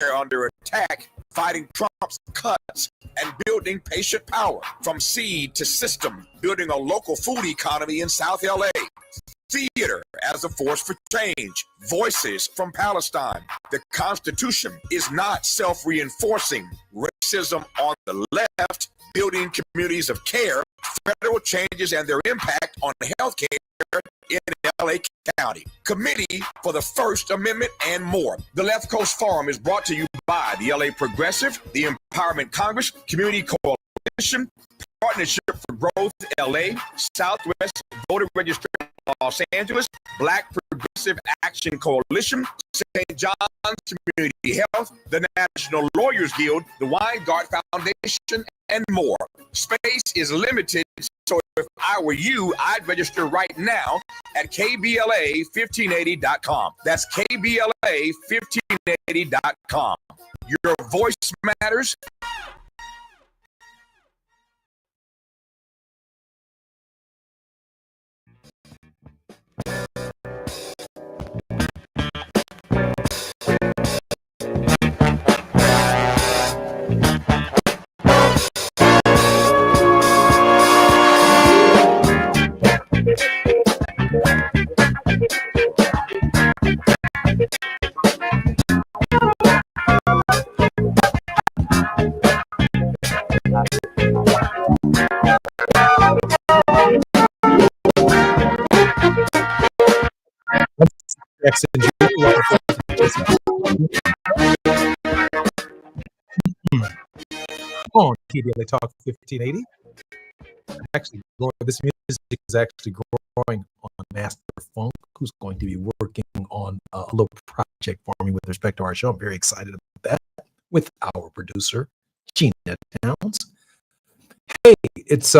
under attack, fighting Trump's cuts and building patient power from seed to system, building a local food economy in South LA. Theater as a force for change. Voices from Palestine. The Constitution is not self-reinforcing. Racism on the left, building communities of care, federal changes and their impact on healthcare in LA County. Committee for the First Amendment and more. The Left Coast Forum is brought to you by the LA Progressive, the Empowerment Congress, Community Coalition, Partnership for Growth LA, Southwest Voter Registration Los Angeles, Black Progressive Action Coalition, St. John's Community Health, the National Lawyers Guild, the Weingart Foundation, and more. Space is limited, so if I were you, I'd register right now at KBLA1580.com. That's KBLA1580.com. Your voice matters. On KBLA Talk 1580. Actually, this music is actually growing on Master Funk, who's going to be working on a little project for me with respect to our show. I'm very excited about that with our producer, Gina Towns. Hey, it's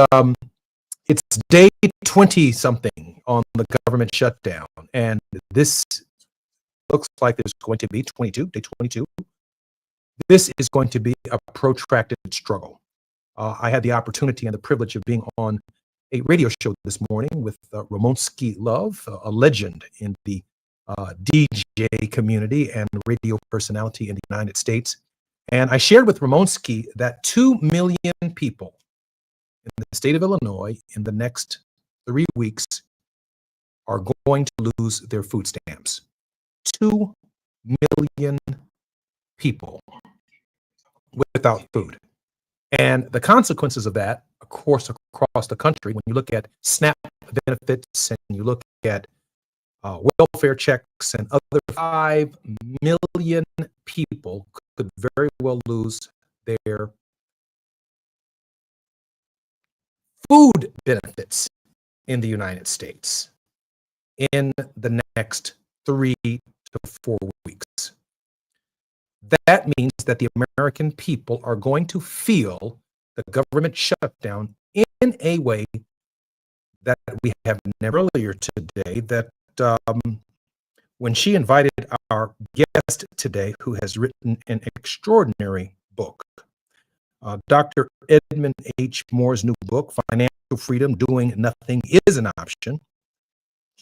day 20 something on the government shutdown, and this looks like there's going to be day 22. This is going to be a protracted struggle. I had the opportunity and the privilege of being on a radio show this morning with Ramonsky Love, a legend in the DJ community and radio personality in the United States. And I shared with Ramonsky that 2 million people in the state of Illinois in the next 3 weeks are going to lose their food stamps. 2 million people without food. And the consequences of that, of course, across the country, when you look at SNAP benefits and you look at welfare checks and other 5 million people could very well lose their food benefits in the United States in the next 3 to 4 weeks. That means that the American people are going to feel the government shutdown in a way that we have never earlier today. That when she invited our guest today, who has written an extraordinary book, Dr. Edmund H. Moore's new book, Financial Freedom, Doing Nothing is an Option,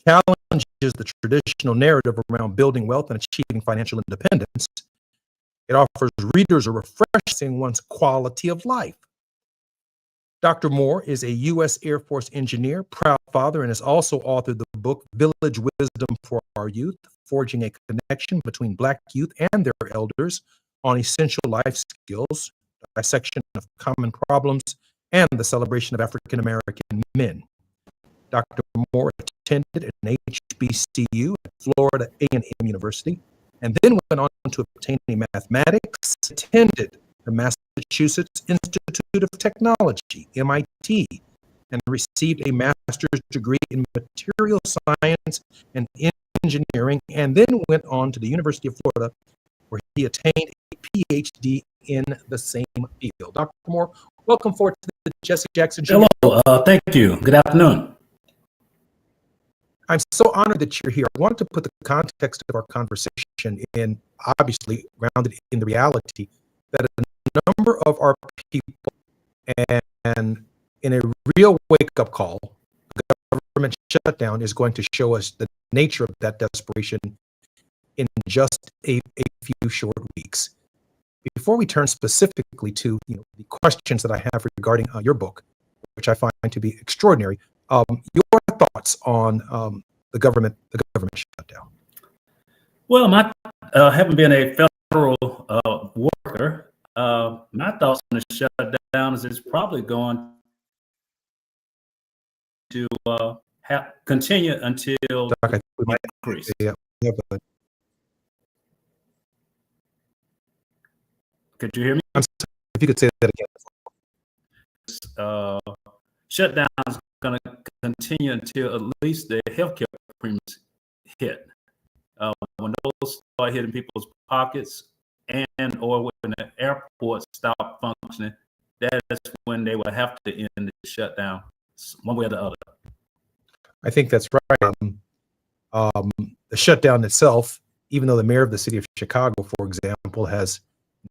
challenges the traditional narrative around building wealth and achieving financial independence. It offers readers a refreshing one's quality of life. Dr. Moore is a U.S. Air Force engineer, proud father, and has also authored the book Village Wisdom for Our Youth, Forging a Connection Between Black Youth and Their Elders on Essential Life Skills, Dissection of Common Problems, and the Celebration of African American Men. Dr. Moore attended an HBCU at Florida A&M University, and then went on to obtain a mathematics, attended the Massachusetts Institute of Technology, MIT, and received a master's degree in material science and engineering, and then went on to the University of Florida, where he attained a PhD in the same field. Dr. Moore, welcome forward to the Jesse Jackson Show. Hello, thank you. Good afternoon. I'm so honored that you're here. I want to put the context of our conversation in, obviously, grounded in the reality that a number of our people, and in a real wake-up call, the government shutdown is going to show us the nature of that desperation in just a few short weeks. before we turn specifically to the questions that I have regarding your book, which I find to be extraordinary, your thoughts on the government shutdown. Well, my having been a federal worker, my thoughts on the shutdown is it's probably going to continue until Doc, I think we might increase. but Could you hear me? I'm sorry, if you could say that again. Shutdown is going to continue until at least the healthcare premiums hit. When those start hitting people's pockets and or when the airports stop functioning, that is when they will have to end the shutdown one way or the other. I think that's right. The shutdown itself, even though the mayor of the city of Chicago, for example, has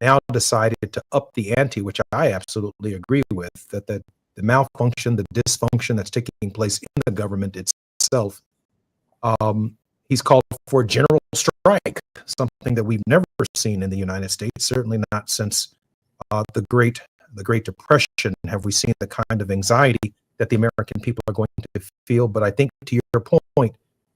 now decided to up the ante, which I absolutely agree with, that the malfunction, the dysfunction that's taking place in the government itself, he's called for a general strike, something that we've never seen in the United States, certainly not since the Great Depression have we seen the kind of anxiety that the American people are going to feel. But I think to your point,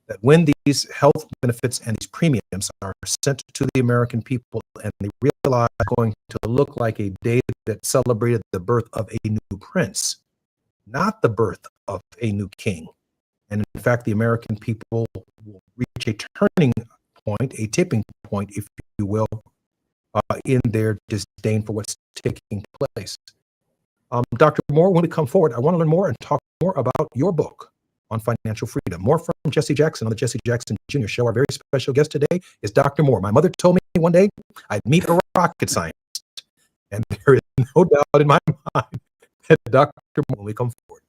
that when these health benefits and these premiums are sent to the American people and they realize it's going to look like a day that celebrated the birth of a new prince, not the birth of a new king. And in fact, the American people will reach a turning point, a tipping point, if you will, in their disdain for what's taking place. Dr. Moore, when we come forward, I want to learn more and talk more about your book on financial freedom. More from Jesse Jackson on the Jesse Jackson Jr. Show. Our very special guest today is Dr. Moore. My mother told me one day I'd meet a rocket scientist, and there is no doubt in my mind that Dr. Moore, when we come forward.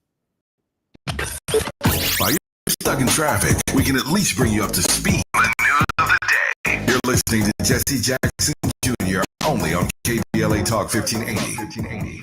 While you're stuck in traffic, we can at least bring you up to speed on the news of the day. You're listening to Jesse Jackson Jr. only on KBLA Talk 1580.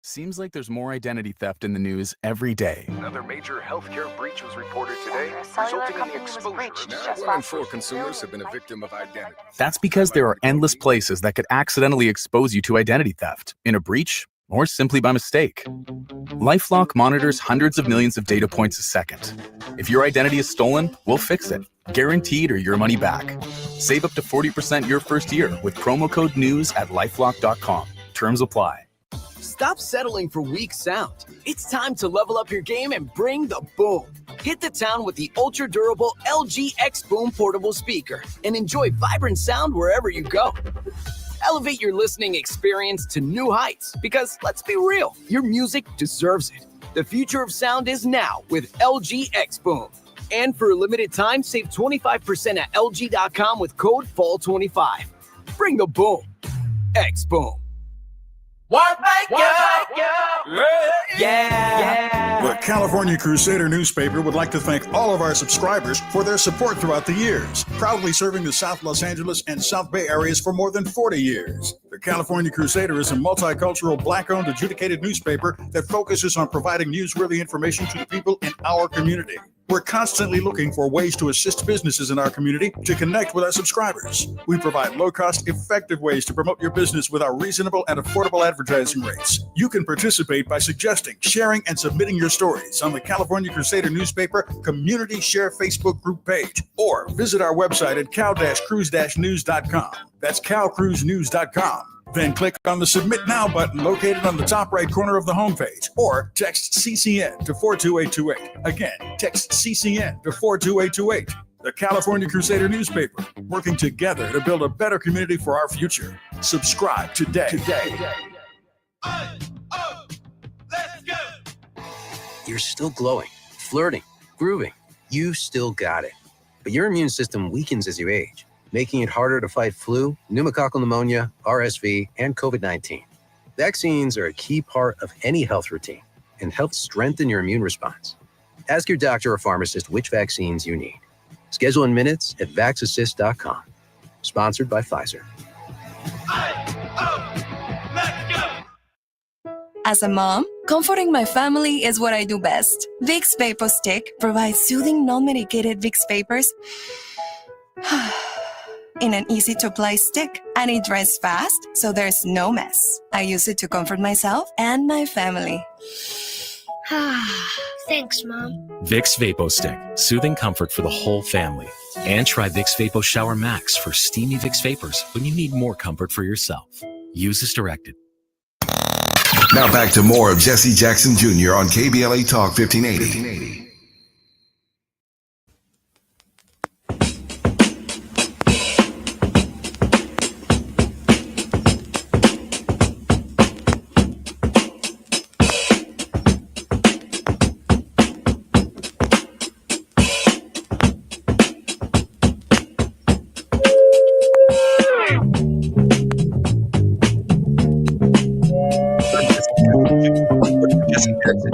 Seems like there's more identity theft in the news every day. Another major healthcare breach was reported today, resulting in the exposure of 1 in 4 consumers have been a victim of identity. That's because there are endless places that could accidentally expose you to identity theft, in a breach, or simply by mistake. LifeLock monitors hundreds of millions of data points a second. If your identity is stolen, we'll fix it, guaranteed or your money back. Save up to 40% your first year with promo code NEWS at lifelock.com. Terms apply. Stop settling for weak sound. It's time to level up your game and bring the boom. Hit the town with the ultra-durable LG X Boom portable speaker and enjoy vibrant sound wherever you go. Elevate your listening experience to new heights because, let's be real, your music deserves it. The future of sound is now with LG X Boom. And for a limited time, save 25% at LG.com with code FALL25. Bring the boom. X Boom. Yeah. The California Crusader newspaper would like to thank all of our subscribers for their support throughout the years, proudly serving the South Los Angeles and South Bay areas for more than 40 years. The California Crusader is a multicultural, Black-owned, adjudicated newspaper that focuses on providing newsworthy information to the people in our community. We're constantly looking for ways to assist businesses in our community to connect with our subscribers. We provide low-cost, effective ways to promote your business with our reasonable and affordable advertising rates. You can participate by suggesting, sharing, and submitting your stories on the California Crusader newspaper Community Share Facebook group page, or visit our website at cal-cruise-news.com. That's calcruisenews.com. Then click on the Submit Now button located on the top right corner of the homepage, or text CCN to 42828. Again, text CCN to 42828. The California Crusader newspaper, working together to build a better community for our future. Subscribe today. Let's go. You're still glowing, flirting, grooving. You still got it. But your immune system weakens as you age, making it harder to fight flu, pneumococcal pneumonia, RSV, and COVID-19. Vaccines are a key part of any health routine and help strengthen your immune response. Ask your doctor or pharmacist which vaccines you need. Schedule in minutes at vaxassist.com. Sponsored by Pfizer. As a mom, Comforting my family is what I do best. Vicks Vapor Stick provides soothing, non-medicated Vicks vapors in an easy-to-apply stick, and it dries fast, so there's no mess. I use it to comfort myself and my family. Thanks, Mom. Vicks Vapo Stick, soothing comfort for the whole family. And try Vicks Vapo Shower Max for steamy Vicks vapors when you need more comfort for yourself. Use as directed. Now back to more of Jesse Jackson Jr. on KBLA Talk 1580.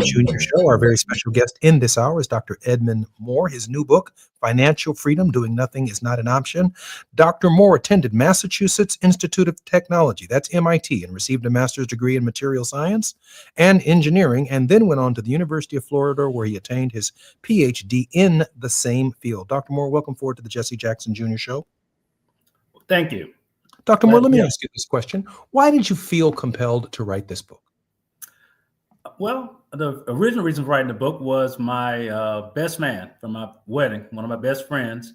Junior Show. Our very special guest in this hour is Dr. Edmund Moore. His new book, Financial Freedom, Doing Nothing is Not an Option. Dr. Moore attended Massachusetts Institute of Technology, that's MIT, and received a master's degree in material science and engineering, and then went on to the University of Florida, where he attained his PhD in the same field. Dr. Moore, welcome forward to the Jesse Jackson Jr. Show. Thank you. Dr. Moore, let me ask you this question. Why did you feel compelled to write this book? Well, the original reason for writing the book was my best man from my wedding, one of my best friends.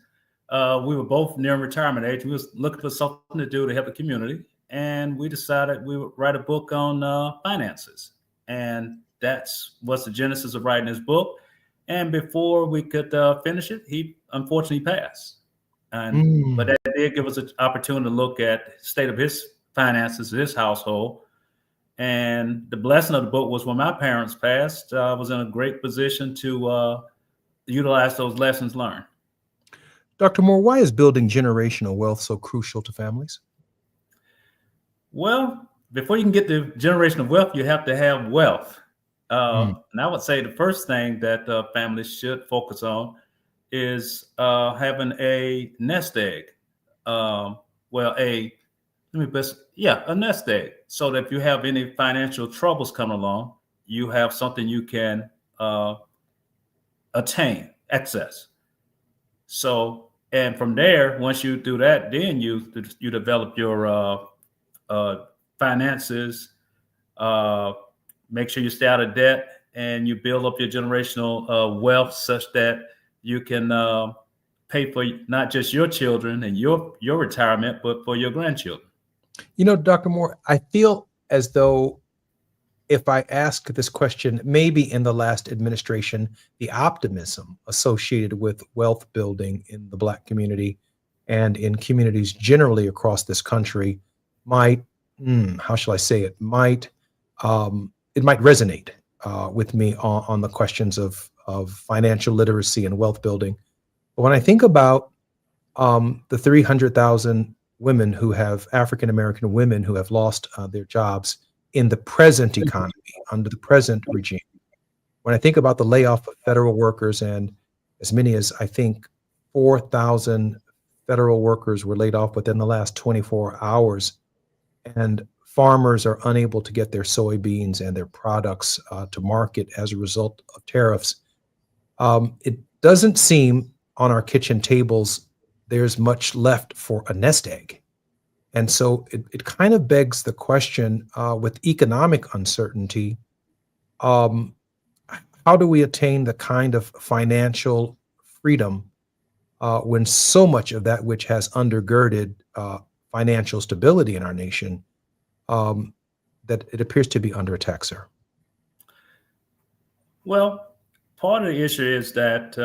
We were both near retirement age. We was looking for something to do to help the community. And we decided we would write a book on finances. And that's what's the genesis of writing this book. And before we could finish it, he unfortunately passed. But that did give us an opportunity to look at the state of his finances, his household. And the blessing of the book was when my parents passed, I was in a great position to utilize those lessons learned. Dr. Moore, why is building generational wealth so crucial to families? Well, before you can get to generational wealth, you have to have wealth. And I would say the first thing that families should focus on is having a nest egg. A nest egg, so that if you have any financial troubles coming along, you have something you can access. So, and from there, once you do that, then you develop your finances, make sure you stay out of debt, and you build up your generational wealth such that you can pay for not just your children and your retirement, but for your grandchildren. You know, Dr. Moore, I feel as though if I ask this question, maybe in the last administration, the optimism associated with wealth building in the Black community and in communities generally across this country might, how shall I say it, might resonate with me on the questions of financial literacy and wealth building. But when I think about the 300,000 women who have African-American women who have lost their jobs in the present economy under the present regime. When I think about the layoff of federal workers, and as many as I think 4,000 federal workers were laid off within the last 24 hours, and farmers are unable to get their soybeans and their products to market as a result of tariffs, it doesn't seem on our kitchen tables there's much left for a nest egg. And so it kind of begs the question, with economic uncertainty, how do we attain the kind of financial freedom when so much of that which has undergirded financial stability in our nation, that it appears to be under attack, sir? Well, part of the issue is that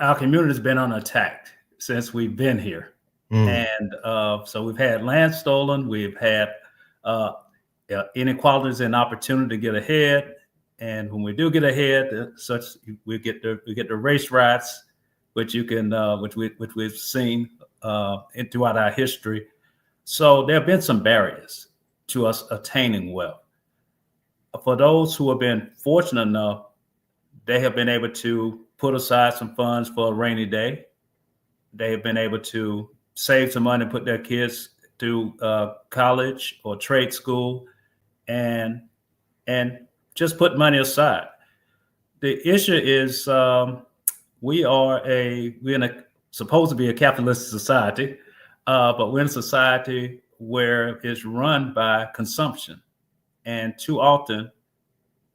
our community has been under attack since we've been here. And so we've had land stolen, we've had inequalities and opportunity to get ahead. And when we do get ahead, we get the race riots, which we've seen throughout our history. So there have been some barriers to us attaining wealth. For those who have been fortunate enough, they have been able to put aside some funds for a rainy day. They have been able to save some money and put their kids through college or trade school. and just put money aside. The issue is we're supposed to be a capitalist society, but we're in a society where it's run by consumption, and too often,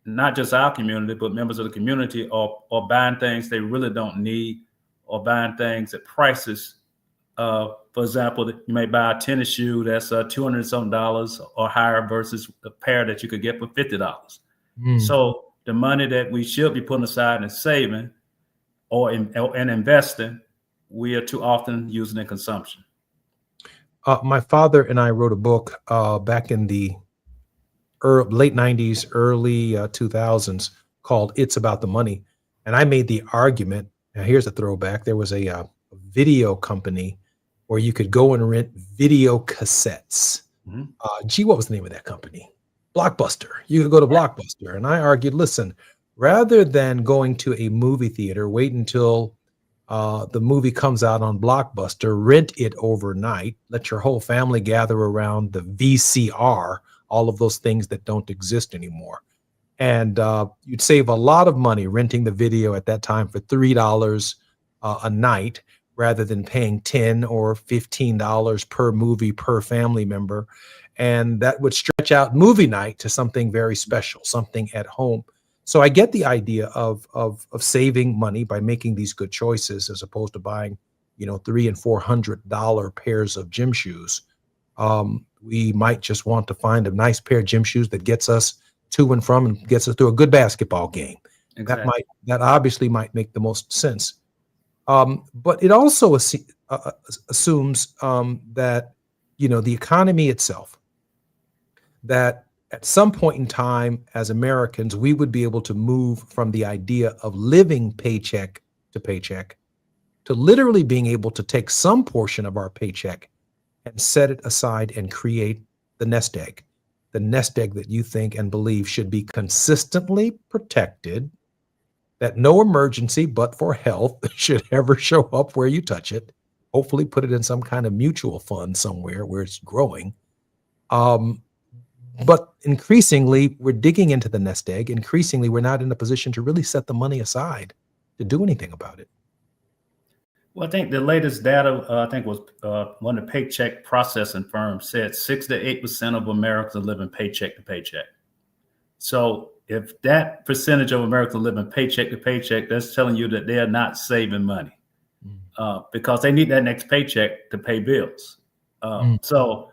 not just our community, but members of the community are buying things they really don't need, or buying things at prices. For example, you may buy a tennis shoe that's $200 something or higher versus a pair that you could get for $50. So the money that we should be putting aside and saving and investing, we are too often using in consumption. My father and I wrote a book back in the late 90s, early 2000s called It's About the Money. And I made the argument, now here's a throwback, there was a video company where you could go and rent video cassettes. What was the name of that company? Blockbuster. You could go to Blockbuster. And I argued, listen, rather than going to a movie theater, wait until the movie comes out on Blockbuster, rent it overnight, let your whole family gather around the VCR, all of those things that don't exist anymore. And you'd save a lot of money renting the video at that time for $3 a night, rather than paying $10 or $15 per movie per family member. And that would stretch out movie night to something very special, something at home. So I get the idea of saving money by making these good choices, as opposed to buying, $300 and $400 pairs of gym shoes. We might just want to find a nice pair of gym shoes that gets us to and from and gets us through a good basketball game. Exactly. That obviously might make the most sense. But it also assumes that, the economy itself, that at some point in time as Americans, we would be able to move from the idea of living paycheck to paycheck to literally being able to take some portion of our paycheck and set it aside and create the nest egg that you think and believe should be consistently protected, that no emergency but for health should ever show up where you touch it. Hopefully put it in some kind of mutual fund somewhere where it's growing. But increasingly, we're digging into the nest egg. Increasingly, we're not in a position to really set the money aside to do anything about it. Well, I think the latest data, was one of the paycheck processing firms said 6 to 8% of Americans are living paycheck to paycheck. So if that percentage of Americans are living paycheck to paycheck, that's telling you that they are not saving money because they need that next paycheck to pay bills. So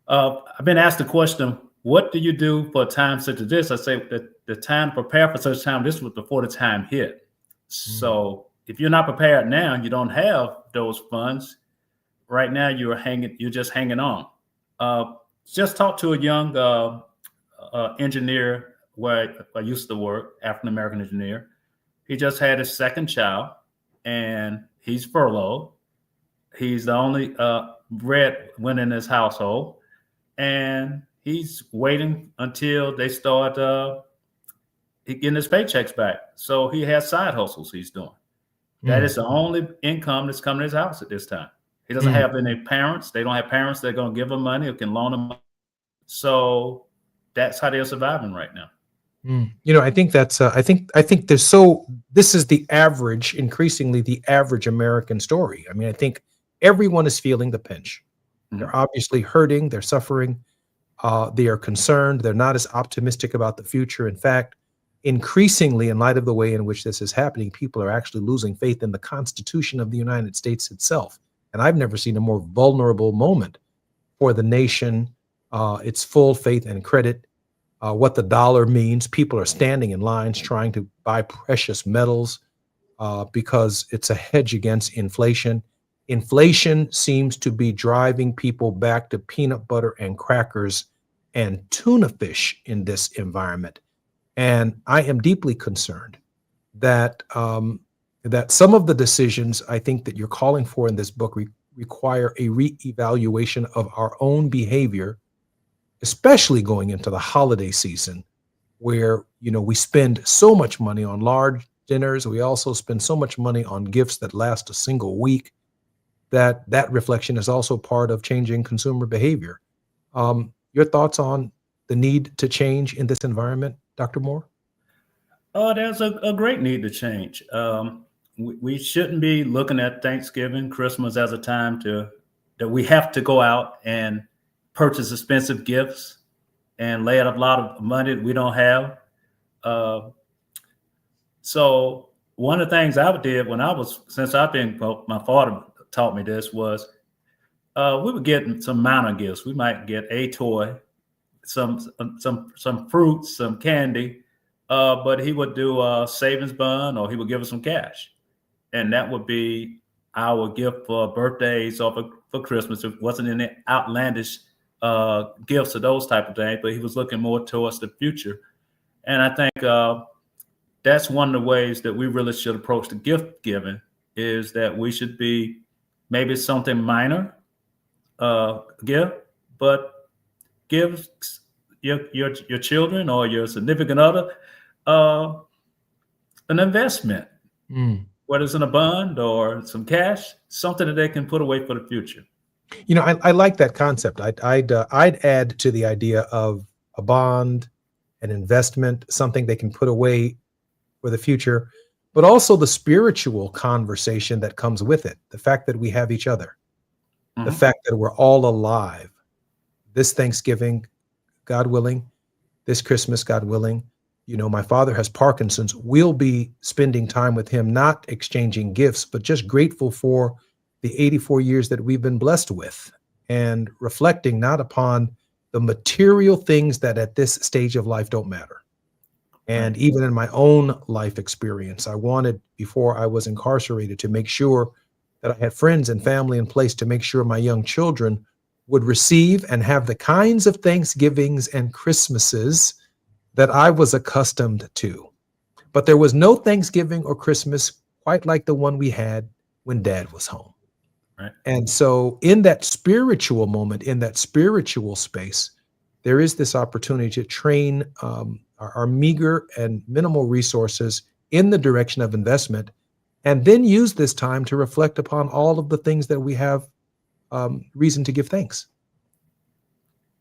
I've been asked the question, what do you do for a time such as this? I say that the time to prepare for such time, this was before the time hit. So if you're not prepared now, you don't have those funds. Right now, you're just hanging on. Just talk to a young engineer where I used to work, African-American engineer. He just had his second child and he's furloughed. He's the only breadwinner in his household. And he's waiting until they start getting his paychecks back. So he has side hustles he's doing. That is the only income that's coming to his house at this time. He doesn't have any parents. They don't have parents that are going to give him money or can loan him money. So that's how they're surviving right now. I think that's, I think this is the average, increasingly the average American story. I mean, I think everyone is feeling the pinch. They're obviously hurting. They're suffering. They are concerned. They're not as optimistic about the future. In fact, increasingly, in light of the way in which this is happening, people are actually losing faith in the Constitution of the United States itself. And I've never seen a more vulnerable moment for the nation, its full faith and credit, what the dollar means. People are standing in lines trying to buy precious metals because it's a hedge against inflation. Inflation seems to be driving people back to peanut butter and crackers and tuna fish in this environment. And I am deeply concerned that that some of the decisions I think that you're calling for in this book require a reevaluation of our own behavior, especially going into the holiday season, where we spend so much money on large dinners. We also spend so much money on gifts that last a single week. That reflection is also part of changing consumer behavior. Your thoughts on the need to change in this environment, Dr. Moore? Oh, there's a great need to change. We shouldn't be looking at Thanksgiving, Christmas as a time that we have to go out and purchase expensive gifts and lay out a lot of money that we don't have. So one of the things I did my father taught me this, was we would get some minor gifts. We might get a toy, some fruits, some candy, but he would do a savings bond, or he would give us some cash. And that would be our gift for birthdays or for Christmas. It wasn't any outlandish gifts or those type of things, but he was looking more towards the future. And I think that's one of the ways that we really should approach the gift giving, is that we should be maybe something minor gift, but give your children or your significant other an investment, whether it's in a bond or some cash, something that they can put away for the future. You know, I like that concept. I'd add to the idea of a bond, an investment, something they can put away for the future, but also the spiritual conversation that comes with it. The fact that we have each other, the fact that we're all alive. This Thanksgiving, God willing, this Christmas, God willing. You know, my father has Parkinson's. We'll be spending time with him, not exchanging gifts, but just grateful for the 84 years that we've been blessed with, and reflecting not upon the material things that at this stage of life don't matter. And even in my own life experience, I wanted, before I was incarcerated, to make sure that I had friends and family in place to make sure my young children would receive and have the kinds of Thanksgivings and Christmases that I was accustomed to. But there was no Thanksgiving or Christmas quite like the one we had when Dad was home. Right. And so in that spiritual moment, in that spiritual space, there is this opportunity to train our meager and minimal resources in the direction of investment, and then use this time to reflect upon all of the things that we have reason to give thanks.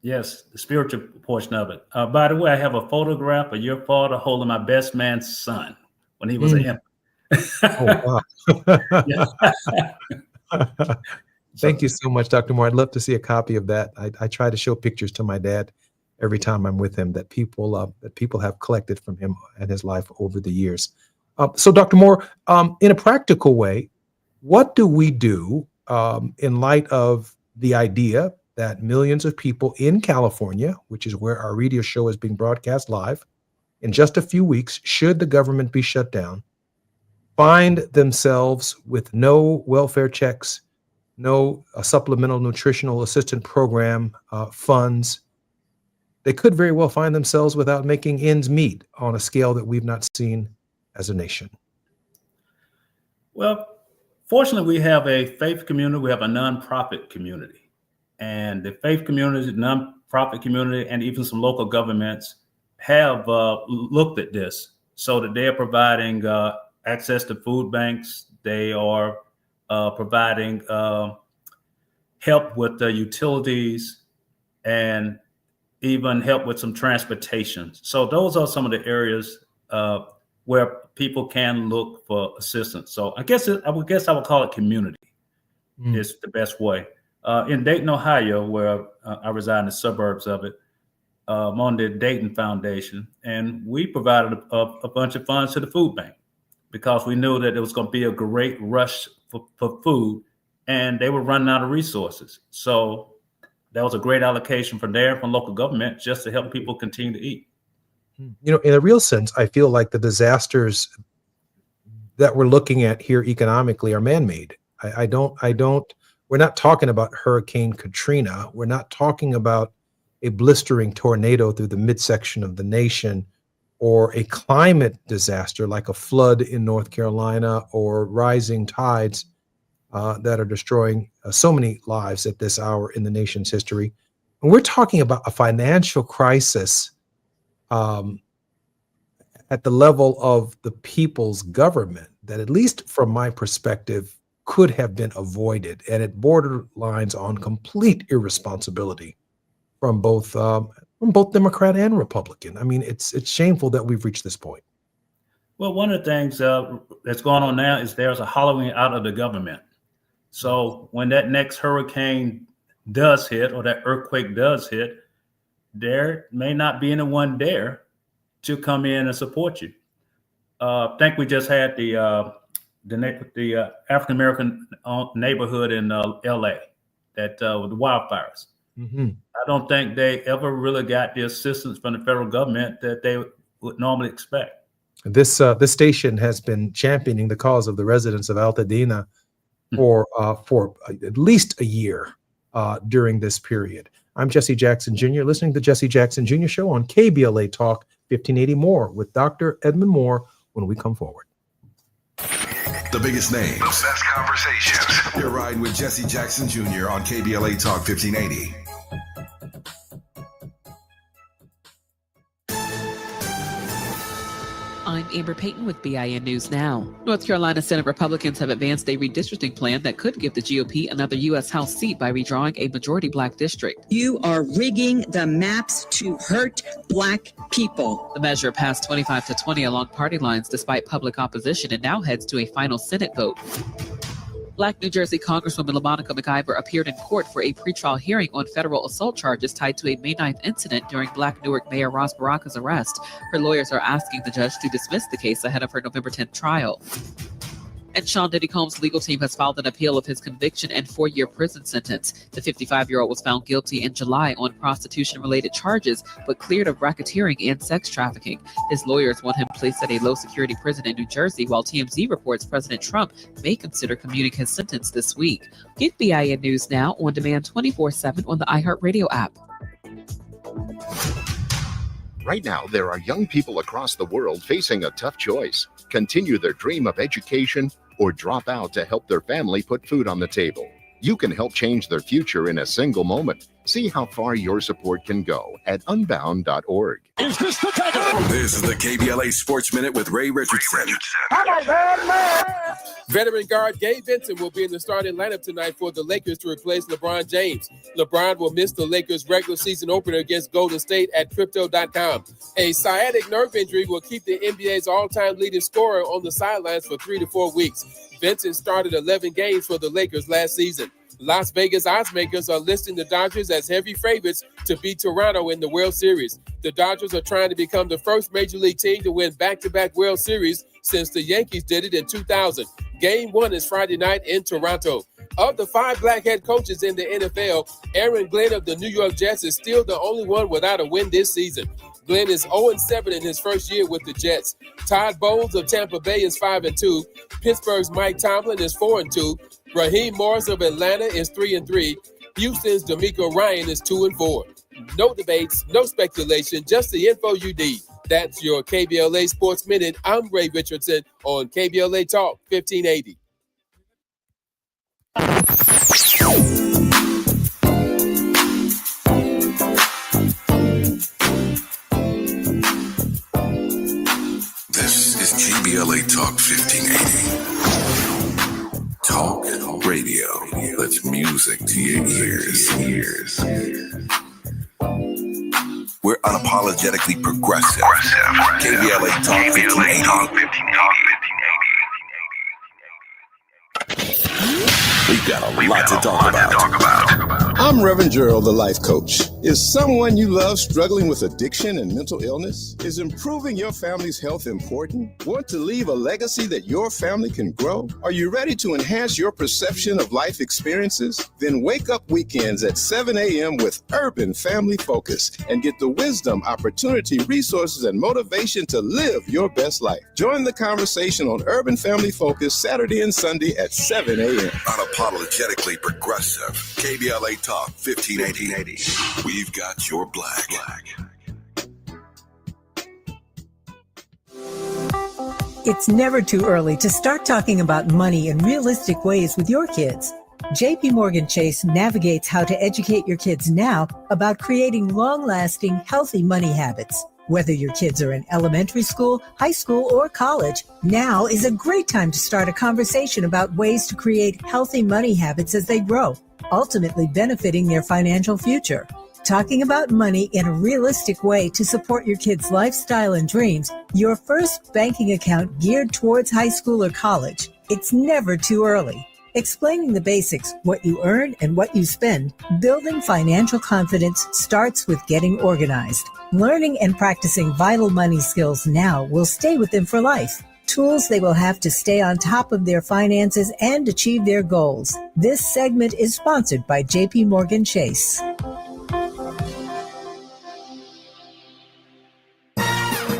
Yes, the spiritual portion of it. By the way, I have a photograph of your father holding my best man's son when he was an infant. Oh, wow. Thank you so much, Dr. Moore. I'd love to see a copy of that. I try to show pictures to my dad every time I'm with him that people have collected from him and his life over the years. So, Dr. Moore, in a practical way, what do we do in light of the idea that millions of people in California, which is where our radio show is being broadcast live, in just a few weeks, should the government be shut down, find themselves with no welfare checks, no supplemental nutritional assistance program funds? They could very well find themselves without making ends meet on a scale that we've not seen as a nation. Well, fortunately, we have a faith community. We have a nonprofit community. And the faith community, the nonprofit community, and even some local governments have looked at this, so that they are providing access to food banks. They are providing help with the utilities, and even help with some transportation. So those are some of the areas where people can look for assistance. So I would call it community is the best way. In Dayton, Ohio, where I reside in the suburbs of it, I'm on the Dayton Foundation, and we provided a bunch of funds to the food bank because we knew that it was going to be a great rush for food, and they were running out of resources. So that was a great allocation from local government, just to help people continue to eat. You know, in a real sense, I feel like the disasters that we're looking at here economically are man-made. We're not talking about Hurricane Katrina. We're not talking about a blistering tornado through the midsection of the nation, or a climate disaster like a flood in North Carolina, or rising tides that are destroying so many lives at this hour in the nation's history. And we're talking about a financial crisis at the level of the people's government that, at least from my perspective, could have been avoided. And it borderlines on complete irresponsibility from both from both Democrat and Republican. I mean, it's shameful that we've reached this point. Well, one of the things that's going on now is there's a hollowing out of the government. So when that next hurricane does hit or that earthquake does hit, there may not be anyone there to come in and support you. I think we just had the African American neighborhood in LA that with the wildfires. Mm-hmm. I don't think they ever really got the assistance from the federal government that they would normally expect. This station has been championing the cause of the residents of Altadena for at least a year during this period. I'm Jesse Jackson Jr., listening to the Jesse Jackson Jr. Show on KBLA Talk 1580. More with Dr. Edmund Moore when we come forward. The biggest names, the best conversations. You're riding with Jesse Jackson Jr. on KBLA Talk 1580. I'm Amber Payton with BIN News Now. North Carolina Senate Republicans have advanced a redistricting plan that could give the GOP another U.S. House seat by redrawing a majority Black district. You are rigging the maps to hurt Black people. The measure passed 25-20 along party lines despite public opposition and now heads to a final Senate vote. Black New Jersey Congresswoman LaMonica McIver appeared in court for a pretrial hearing on federal assault charges tied to a May 9th incident during Black Newark Mayor Ross Baraka's arrest. Her lawyers are asking the judge to dismiss the case ahead of her November 10th trial. And Sean Diddy Combs' legal team has filed an appeal of his conviction and 4-year prison sentence. The 55-year-old was found guilty in July on prostitution-related charges, but cleared of racketeering and sex trafficking. His lawyers want him placed at a low-security prison in New Jersey, while TMZ reports President Trump may consider commuting his sentence this week. Get BIN News Now on demand 24/7 on the iHeartRadio app. Right now, there are young people across the world facing a tough choice: continue their dream of education or drop out to help their family put food on the table. You can help change their future in a single moment. See how far your support can go at unbound.org. Is this the tackle? This is the KBLA Sports Minute with Ray Richardson. Veteran guard Gabe Vincent will be in the starting lineup tonight for the Lakers to replace LeBron James. LeBron will miss the Lakers' regular season opener against Golden State at Crypto.com. A sciatic nerve injury will keep the NBA's all-time leading scorer on the sidelines for 3 to 4 weeks. Vincent started 11 games for the Lakers last season. Las Vegas oddsmakers are listing the Dodgers as heavy favorites to beat Toronto in the World Series. The Dodgers are trying to become the first Major League team to win back-to-back World Series since the Yankees did it in 2000. Game 1 is Friday night in Toronto. Of the 5 black head coaches in the NFL, Aaron Glenn of the New York Jets is still the only one without a win this season. Glenn is 0-7 in his first year with the Jets. Todd Bowles of Tampa Bay is 5-2. Pittsburgh's Mike Tomlin is 4-2. Raheem Morris of Atlanta is 3-3. Houston's D'Amico Ryan is 2-4. No debates, no speculation, just the info you need. That's your KBLA Sports Minute. I'm Ray Richardson on KBLA Talk 1580. This is KBLA Talk 1580. Talk radio. That's music to your ears. We're unapologetically progressive. KBLA Talk 1580. We've got a lot to talk about. I'm Reverend Gerald, the life coach. Is someone you love struggling with addiction and mental illness? Is improving your family's health important? Want to leave a legacy that your family can grow? Are you ready to enhance your perception of life experiences? Then wake up weekends at 7 a.m. with Urban Family Focus and get the wisdom, opportunity, resources, and motivation to live your best life. Join the conversation on Urban Family Focus Saturday and Sunday at 7 a.m. Unapologetically progressive. KBLA Talk 1580. We've got your black. It's never too early to start talking about money in realistic ways with your kids. JP Morgan Chase navigates how to educate your kids now about creating long-lasting, healthy money habits. Whether your kids are in elementary school, high school, or college, now is a great time to start a conversation about ways to create healthy money habits as they grow, ultimately benefiting their financial future. Talking about money in a realistic way to support your kids' lifestyle and dreams, your first banking account geared towards high school or college. It's never too early. Explaining the basics, what you earn and what you spend, building financial confidence starts with getting organized. Learning and practicing vital money skills now will stay with them for life. Tools they will have to stay on top of their finances and achieve their goals. This segment is sponsored by JP Morgan Chase.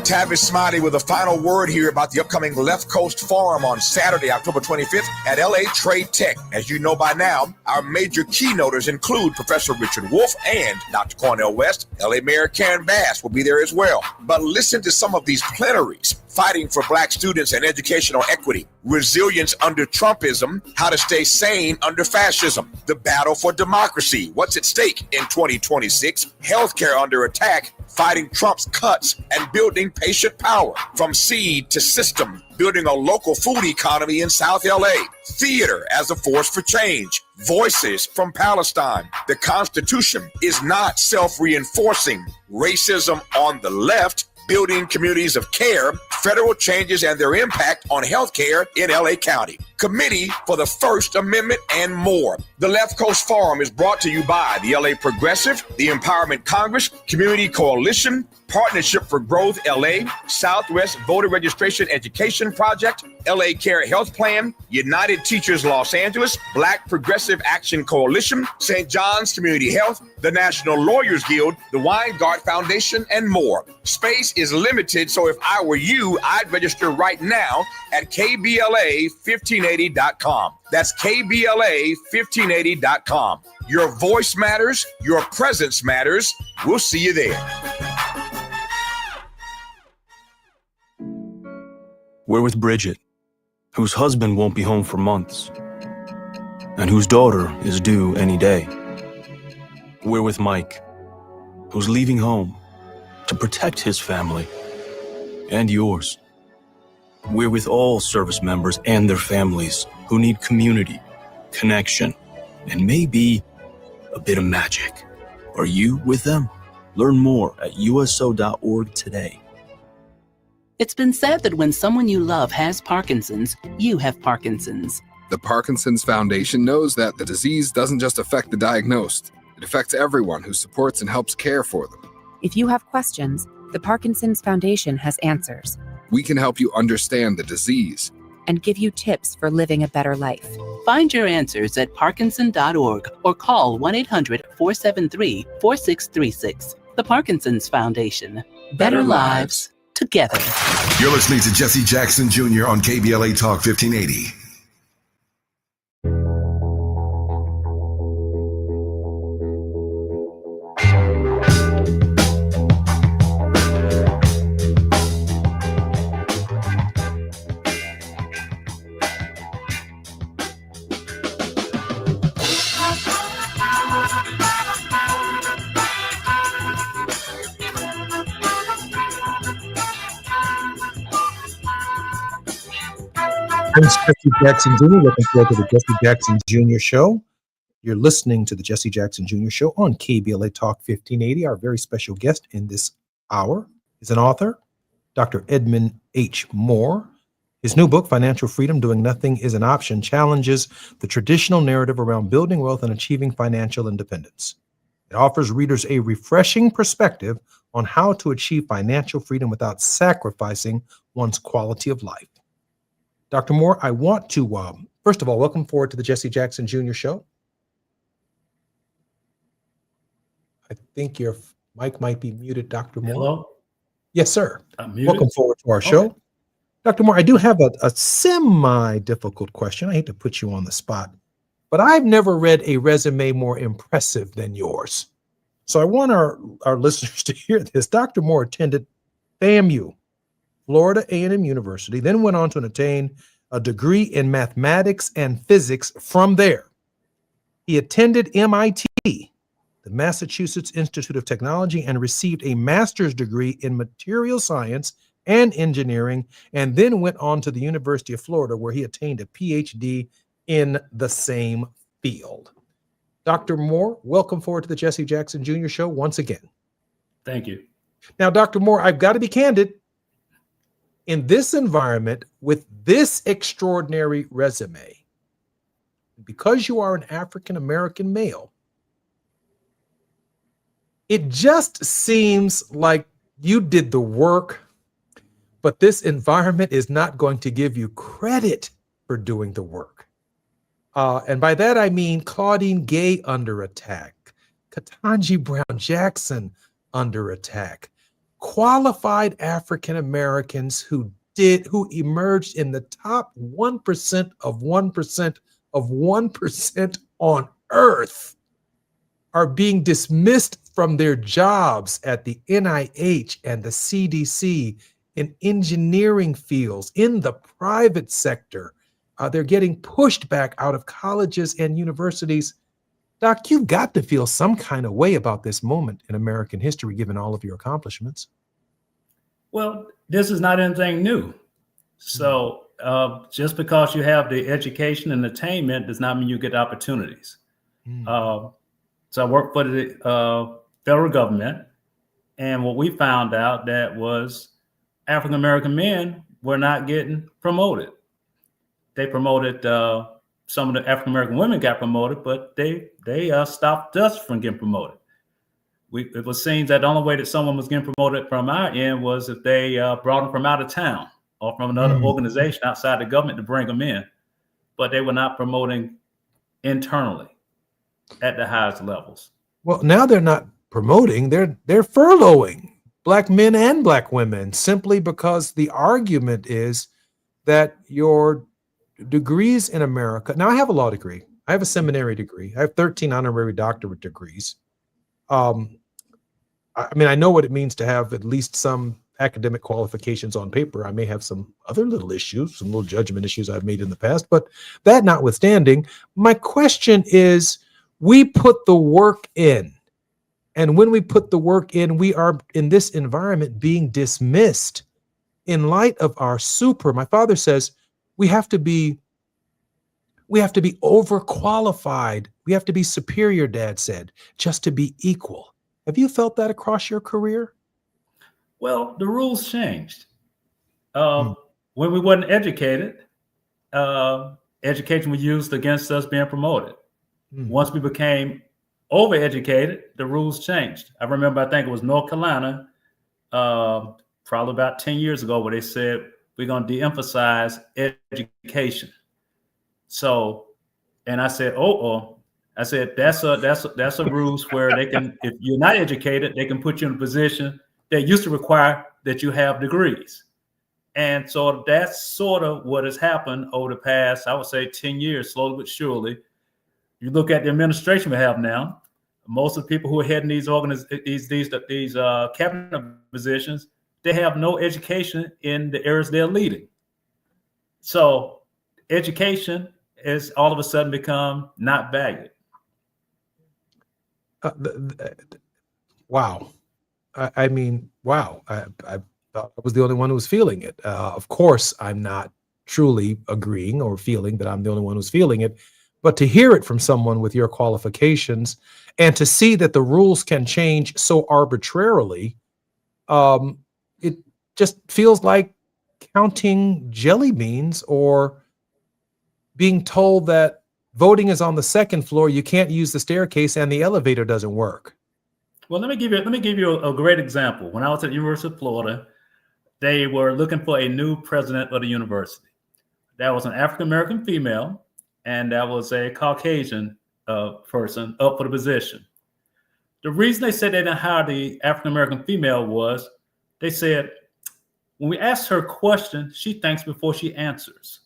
Tavis Smiley with a final word here about the upcoming Left Coast Forum on Saturday, October 25th at LA Trade Tech. As you know by now, our major keynoters include Professor Richard Wolff and Dr. Cornel West. LA Mayor Karen Bass will be there as well. But listen to some of these plenaries: fighting for Black students and educational equity, resilience under Trumpism, how to stay sane under fascism, the battle for democracy, what's at stake in 2026, healthcare under attack, fighting Trump's cuts, and building patient power from seed to system, building a local food economy in South LA, theater as a force for change, voices from Palestine. The Constitution is not self-reinforcing, racism on the left, building communities of care, federal changes and their impact on healthcare in LA County, Committee for the First Amendment, and more. The Left Coast Forum is brought to you by the LA Progressive, the Empowerment Congress, Community Coalition, Partnership for Growth LA, Southwest Voter Registration Education Project, LA Care Health Plan, United Teachers Los Angeles, Black Progressive Action Coalition, St. John's Community Health, the National Lawyers Guild, the Weingart Foundation, and more. Space is limited, so if I were you, I'd register right now at KBLA1580.com. That's KBLA1580.com. Your voice matters. Your presence matters. We'll see you there. We're with Bridget, whose husband won't be home for months, and whose daughter is due any day. We're with Mike, who's leaving home to protect his family and yours. We're with all service members and their families who need community, connection, and maybe a bit of magic. Are you with them? Learn more at uso.org today. It's been said that when someone you love has Parkinson's, you have Parkinson's. The Parkinson's Foundation knows that the disease doesn't just affect the diagnosed. It affects everyone who supports and helps care for them. If you have questions, the Parkinson's Foundation has answers. We can help you understand the disease and give you tips for living a better life. Find your answers at parkinson.org or call 1-800-473-4636. The Parkinson's Foundation. Better lives together. You're listening to Jesse Jackson Jr. on KBLA Talk 1580. I'm Jesse Jackson Jr. Looking forward to the Jesse Jackson Jr. Show. You're listening to the Jesse Jackson Jr. Show on KBLA Talk 1580. Our very special guest in this hour is an author, Dr. Edmund H. Moore. His new book, Financial Freedom, Doing Nothing is an Option, challenges the traditional narrative around building wealth and achieving financial independence. It offers readers a refreshing perspective on how to achieve financial freedom without sacrificing one's quality of life. Dr. Moore, I want to, first of all, welcome forward to the Jesse Jackson Jr. Show. I think your mic might be muted, Dr. Moore. Hello? Yes, sir. I'm muted. Welcome forward to our show. Dr. Moore, I do have a semi-difficult question. I hate to put you on the spot, but I've never read a resume more impressive than yours. So I want our listeners to hear this. Dr. Moore attended FAMU, Florida A&M University, then went on to attain a degree in mathematics and physics from there. He attended MIT, the Massachusetts Institute of Technology, and received a master's degree in material science and engineering, and then went on to the University of Florida, where he attained a PhD in the same field. Dr. Moore, welcome forward to the Jesse Jackson Jr. Show once again. Thank you. Now, Dr. Moore, I've got to be candid. In this environment, with this extraordinary resume, because you are an African-American male, it just seems like you did the work, but this environment is not going to give you credit for doing the work. And by that, I mean Claudine Gay under attack, Ketanji Brown Jackson under attack, qualified African Americans who emerged in the top 1% of 1% of 1% on earth are being dismissed from their jobs at the NIH and the CDC in engineering fields, in the private sector. They're getting pushed back out of colleges and universities. Doc, you've got to feel some kind of way about this moment in American history, given all of your accomplishments. Well, this is not anything new. So just because you have the education and attainment does not mean you get opportunities. So I worked for the federal government, and what we found out that was African-American men were not getting promoted. They promoted, some of the African-American women got promoted, but they stopped us from getting promoted. It was seen that the only way that someone was getting promoted from our end was if they brought them from out of town or from another organization outside the government to bring them in, but they were not promoting internally at the highest levels. Well, now they're not promoting, they're furloughing Black men and Black women simply because the argument is that your degrees in America, now I have a law degree, I have a seminary degree, I have 13 honorary doctorate degrees. I mean, I know what it means to have at least some academic qualifications on paper. I may have some other little issues, some little judgment issues I've made in the past, but that notwithstanding, my question is, we put the work in. And when we put the work in, we are in this environment being dismissed in light of our my father says, we have to be overqualified. We have to be superior, Dad said, just to be equal. Have you felt that across your career? Well, the rules changed. When we weren't educated, education was used against us being promoted. Once we became overeducated, the rules changed. I remember, I think it was North Carolina, probably about 10 years ago, where they said, we're going to de-emphasize education. So, and I said, I said, that's a rules where they can, if you're not educated, they can put you in a position that used to require that you have degrees. And so that's sort of what has happened over the past, I would say 10 years, slowly but surely. You look at the administration we have now, most of the people who are heading these cabinet positions, they have no education in the areas they're leading. So education is all of a sudden become not valued. Wow. I mean, wow. I thought I was the only one who was feeling it. Of course, I'm not truly agreeing or feeling that I'm the only one who's feeling it. But to hear it from someone with your qualifications and to see that the rules can change so arbitrarily, it just feels like counting jelly beans or being told that voting is on the second floor, you can't use the staircase and the elevator doesn't work. Well, let me give you a great example. When I was at the University of Florida, they were looking for a new president of the university. That was an African-American female, and that was a Caucasian person up for the position. The reason they said they didn't hire the African-American female was they said, when we asked her a question, she thinks before she answers.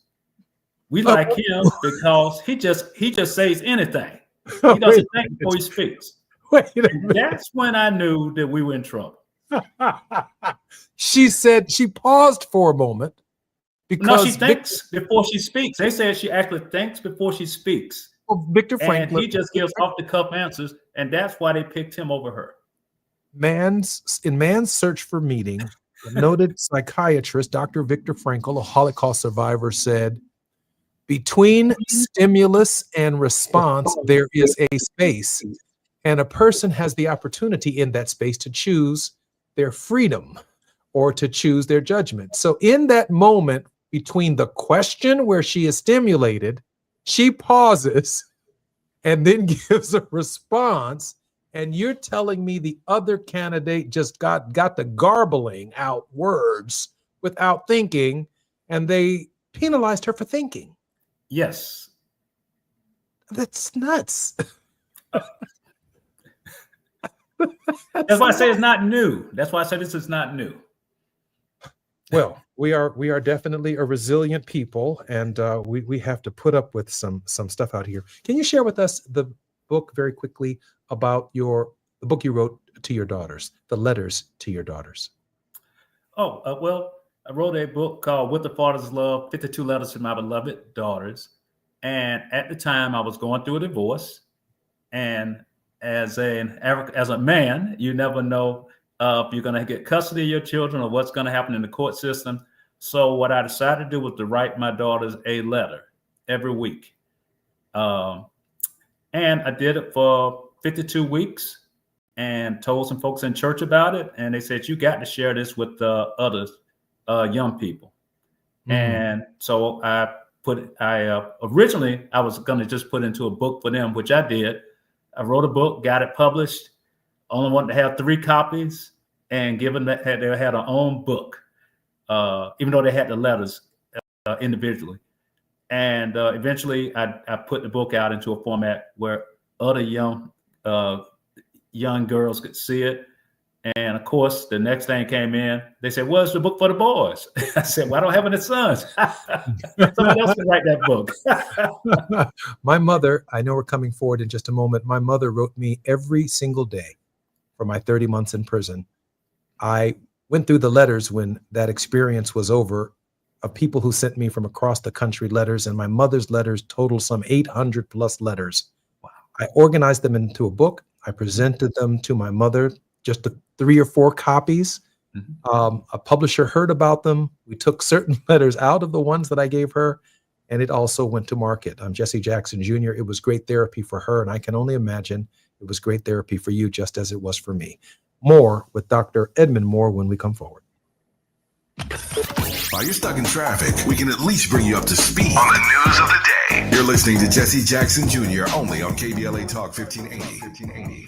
We like him because he just says anything. He doesn't think before he speaks. That's when I knew that we were in trouble. She said, she paused for a moment. Because no, she thinks before she speaks. They said she actually thinks before she speaks. Well, Victor Franklin. And he just gives off-the-cuff answers, and that's why they picked him over her. Man's Search for Meaning, noted psychiatrist Dr. Viktor Frankl, a Holocaust survivor, said, Between stimulus and response, there is a space, and a person has the opportunity in that space to choose their freedom or to choose their judgment. So in that moment between the question where she is stimulated, she pauses and then gives a response, and you're telling me the other candidate just got the garbling out words without thinking, and they penalized her for thinking. Yes. That's nuts. That's why I say it's not new. That's why I say this is not new. Well, we are definitely a resilient people, and we have to put up with some stuff out here. Can you share with us the book very quickly about the book you wrote to your daughters, the letters to your daughters? Well, I wrote a book called With the Father's Love, 52 Letters to My Beloved Daughters. And at the time, I was going through a divorce. And as a man, you never know if you're going to get custody of your children or what's going to happen in the court system. So what I decided to do was to write my daughters a letter every week. And I did it for 52 weeks and told some folks in church about it. And they said, you got to share this with others, young people. And so originally I was going to just put into a book for them, which I did. I wrote a book, got it published, only wanted to have 3 copies, and given that they had their own book, even though they had the letters individually. And eventually I put the book out into a format where other young girls could see it. And of course, the next thing came in, they said, well, it's the book for the boys. I said, well, I don't have any sons. Somebody else can write that book. My mother, I know we're coming forward in just a moment. My mother wrote me every single day for my 30 months in prison. I went through the letters when that experience was over of people who sent me from across the country letters, and my mother's letters total some 800 plus letters. Wow. I organized them into a book. I presented them to my mother, just the 3 or 4 copies. A publisher heard about them. We took certain letters out of the ones that I gave her, and it also went to market. I'm Jesse Jackson Jr. It was great therapy for her, and I can only imagine it was great therapy for you, just as it was for me. More with Dr. Edmund Moore when we come forward. While you're stuck in traffic, we can at least bring you up to speed on the news of the day. You're listening to Jesse Jackson Jr. only on KBLA Talk 1580.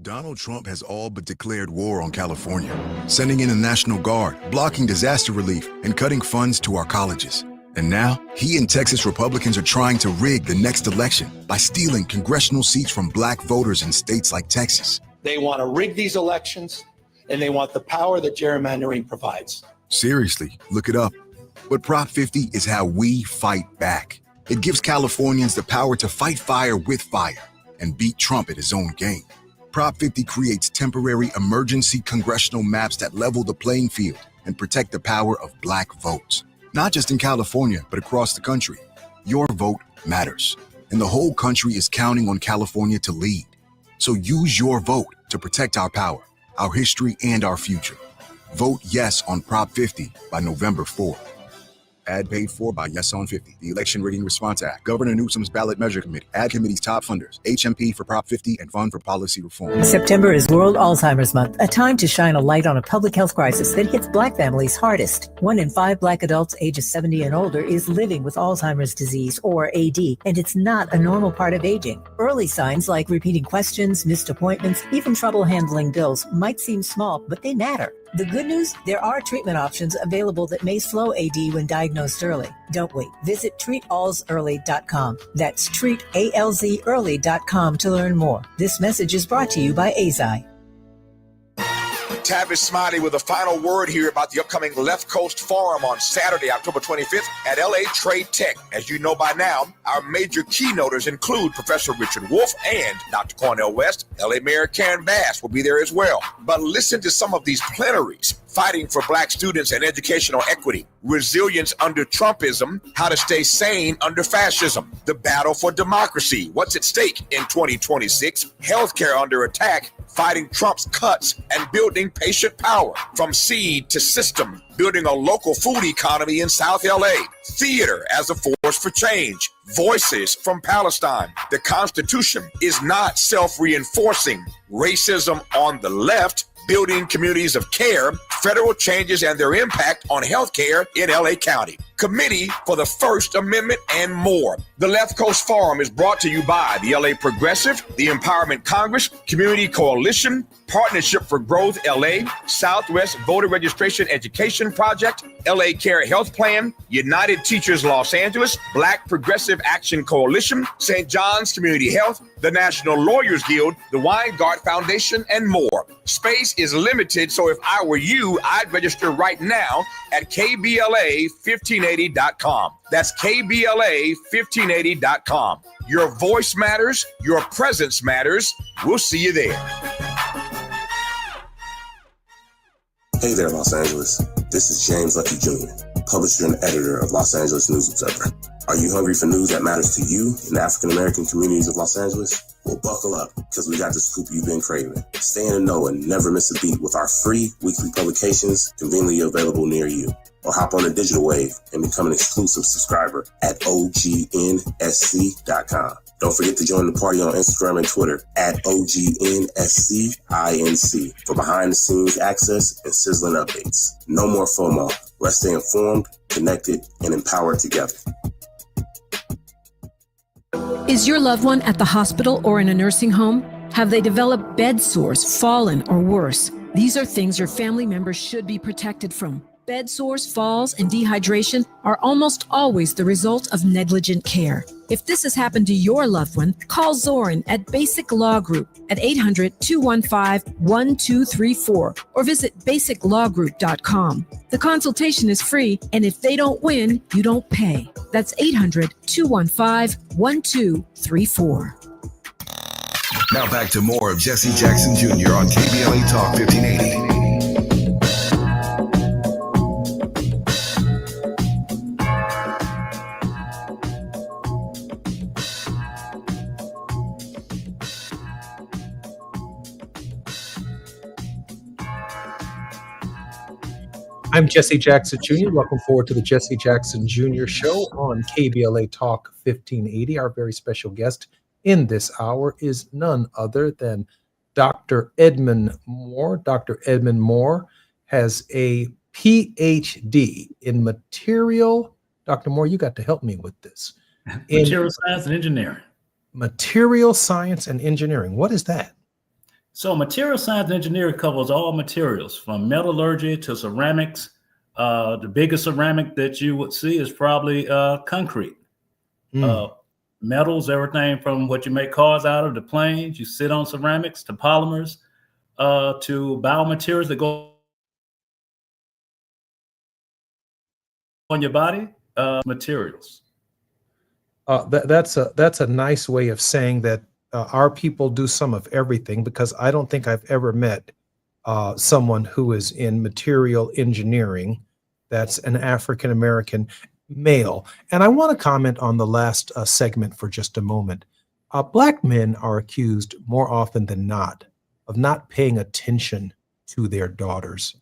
Donald Trump has all but declared war on California, sending in a National Guard, blocking disaster relief, and cutting funds to our colleges. And now, he and Texas Republicans are trying to rig the next election by stealing congressional seats from black voters in states like Texas. They want to rig these elections, and they want the power that gerrymandering provides. Seriously, look it up. But Prop 50 is how we fight back. It gives Californians the power to fight fire with fire and beat Trump at his own game. Prop 50 creates temporary emergency congressional maps that level the playing field and protect the power of black votes. Not just in California, but across the country. Your vote matters, and the whole country is counting on California to lead. So use your vote to protect our power, our history, and our future. Vote yes on Prop 50 by November 4. Ad paid for by Yes on 50, the Election Rigging Response Act, Governor Newsom's Ballot Measure Committee, Ad Committee's top funders, HMP for Prop 50, and Fund for Policy Reform. September is World Alzheimer's Month, a time to shine a light on a public health crisis that hits Black families hardest. 1 in 5 Black adults ages 70 and older is living with Alzheimer's disease, or AD, and it's not a normal part of aging. Early signs like repeating questions, missed appointments, even trouble handling bills might seem small, but they matter. The good news, there are treatment options available that may slow AD when diagnosed early. Don't wait. Visit treatalzearly.com. That's treatalzearly.com to learn more. This message is brought to you by AZI. Tavis Smiley with a final word here about the upcoming Left Coast Forum on Saturday, October 25th at LA Trade Tech. As you know by now, our major keynoters include Professor Richard Wolff and Dr. Cornel West. LA Mayor Karen Bass will be there as well. But listen to some of these plenaries: fighting for Black students and educational equity, resilience under Trumpism, how to stay sane under fascism, the battle for democracy, what's at stake in 2026, healthcare under attack, fighting Trump's cuts and building patient power from seed to system, building a local food economy in South LA. Theater as a force for change. Voices from Palestine. The Constitution is not self-reinforcing. Racism on the left. Building communities of care, federal changes and their impact on healthcare in LA County. Committee for the First Amendment and more. The Left Coast Forum is brought to you by the LA Progressive, the Empowerment Congress, Community Coalition, Partnership for Growth LA, Southwest Voter Registration Education Project, LA Care Health Plan, United Teachers Los Angeles, Black Progressive Action Coalition, St. John's Community Health, the National Lawyers Guild, the Weingart Foundation, and more. Space is limited, so if I were you, I'd register right now at KBLA1580.com. That's KBLA1580.com. Your voice matters. Your presence matters. We'll see you there. Hey there, Los Angeles. This is James Lucky Jr., publisher and editor of Los Angeles News Observer. Are you hungry for news that matters to you in the African-American communities of Los Angeles? Well, buckle up, because we got the scoop you've been craving. Stay in the know and never miss a beat with our free weekly publications conveniently available near you. Or hop on the digital wave and become an exclusive subscriber at OGNSC.com. Don't forget to join the party on Instagram and Twitter at OGNSCINC for behind-the-scenes access and sizzling updates. No more FOMO. Let's stay informed, connected, and empowered together. Is your loved one at the hospital or in a nursing home? Have they developed bed sores, fallen, or worse? These are things your family members should be protected from. Bed sores, falls, and dehydration are almost always the result of negligent care. If this has happened to your loved one, call Zoran at Basic Law Group at 800-215-1234 or visit basiclawgroup.com. The consultation is free, and if they don't win, you don't pay. That's 800-215-1234. Now back to more of Jesse Jackson Jr. on KBLA Talk 1580. I'm Jesse Jackson Jr. Welcome forward to the Jesse Jackson Jr. Show on KBLA Talk 1580. Our very special guest in this hour is none other than Dr. Edmund Moore. Dr. Edmund Moore has a PhD in material. Dr. Moore, you got to help me with this. Material science and engineering. Material science and engineering. What is that? So material science and engineering covers all materials from metallurgy to ceramics. The biggest ceramic that you would see is probably concrete. Metals, everything from what you make cars out of, the planes, you sit on ceramics, to polymers, to biomaterials that go on your body, materials. That's a nice way of saying that our people do some of everything, because I don't think I've ever met someone who is in material engineering that's an African-American male. And I want to comment on the last segment for just a moment. Black men are accused more often than not of not paying attention to their daughters.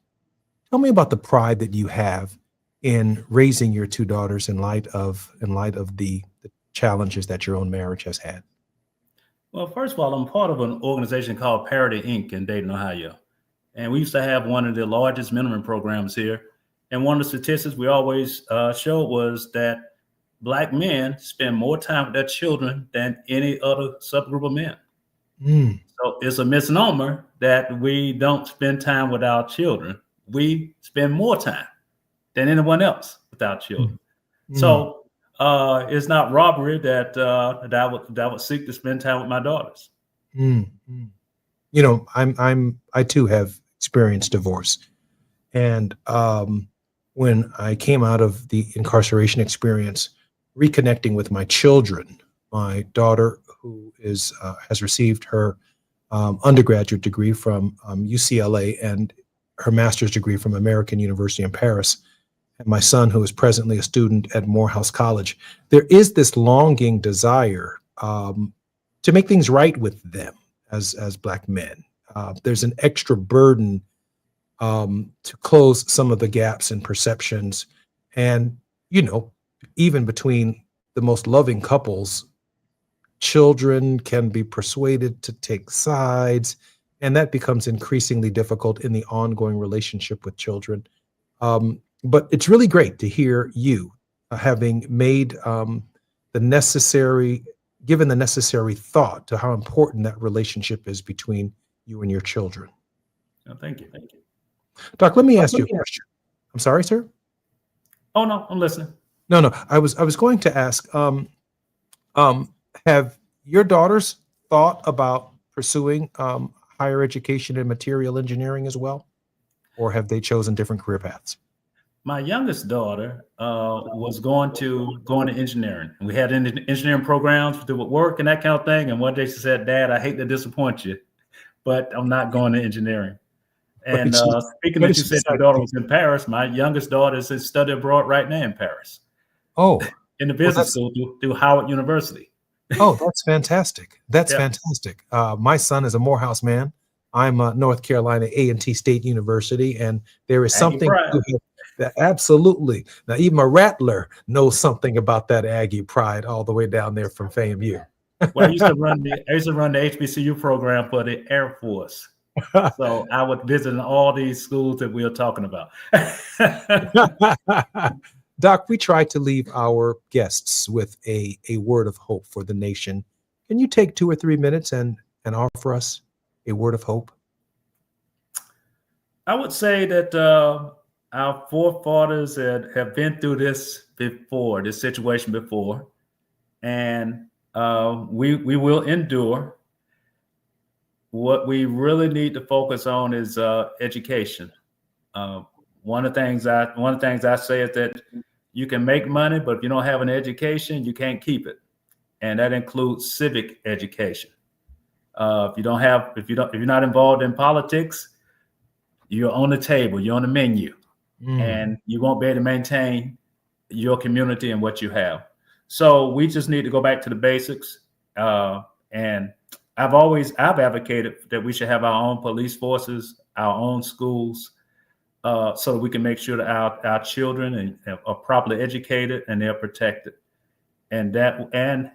Tell me about the pride that you have in raising your two daughters in light of the challenges that your own marriage has had. Well, first of all, I'm part of an organization called Parity Inc. in Dayton, Ohio. And we used to have one of the largest mentoring programs here. And one of the statistics we always showed was that Black men spend more time with their children than any other subgroup of men. So it's a misnomer that we don't spend time with our children. We spend more time than anyone else with our children. So it's not robbery that I would seek to spend time with my daughters. You know, I too have experienced divorce, and when I came out of the incarceration experience, reconnecting with my children, my daughter who has received her undergraduate degree from UCLA and her master's degree from American University in Paris, and my son, who is presently a student at Morehouse College, there is this longing desire to make things right with them as Black men. there's an extra burden to close some of the gaps in perceptions. And, even between the most loving couples, children can be persuaded to take sides, and that becomes increasingly difficult in the ongoing relationship with children. But it's really great to hear you having made given the necessary thought to how important that relationship is between you and your children. Oh, thank you. Doc, let me ask you a question. I'm sorry, sir? Oh, no, I'm listening. No. I was going to ask, have your daughters thought about pursuing higher education in material engineering as well? Or have they chosen different career paths? My youngest daughter was going to engineering. And we had engineering programs to work and that kind of thing. And one day she said, "Dad, I hate to disappoint you, but I'm not going to engineering." And speaking that you said your daughter was in Paris, my youngest daughter is studying abroad right now in Paris. Oh, in the business school through Howard University. Oh, that's fantastic. That's fantastic. My son is a Morehouse man. I'm North Carolina A&T State University, and there is something that absolutely. Now, even a Rattler knows something about that Aggie pride all the way down there from FAMU. Well, I used to run the HBCU program for the Air Force. So I would visit all these schools that we are talking about. Doc, we try to leave our guests with a word of hope for the nation. Can you take 2 or 3 minutes and offer us a word of hope? I would say that our forefathers have been through this situation before, and we will endure. What we really need to focus on is education. One of the things I say is that you can make money, but if you don't have an education, you can't keep it, and that includes civic education. If you're not involved in politics, you're on the table, you're on the menu, and you won't be able to maintain your community and what you have. So we just need to go back to the basics. And I've advocated that we should have our own police forces, our own schools, so that we can make sure that our children are properly educated and they're protected, and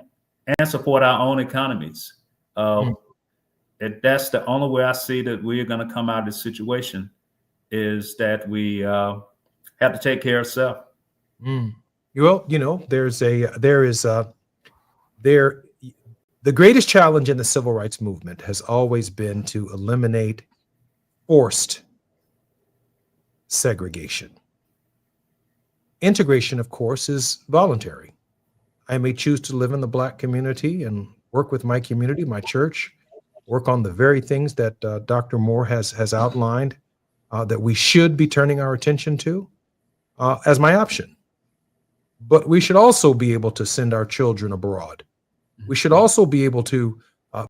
support our own economies. That's the only way I see that we are going to come out of this situation, is that we have to take care of self. Well, the greatest challenge in the civil rights movement has always been to eliminate forced segregation. Integration, of course, is voluntary. I may choose to live in the Black community and work with my community, my church, work on the very things that Dr. Moore has outlined that we should be turning our attention to as my option. But we should also be able to send our children abroad. We should also be able to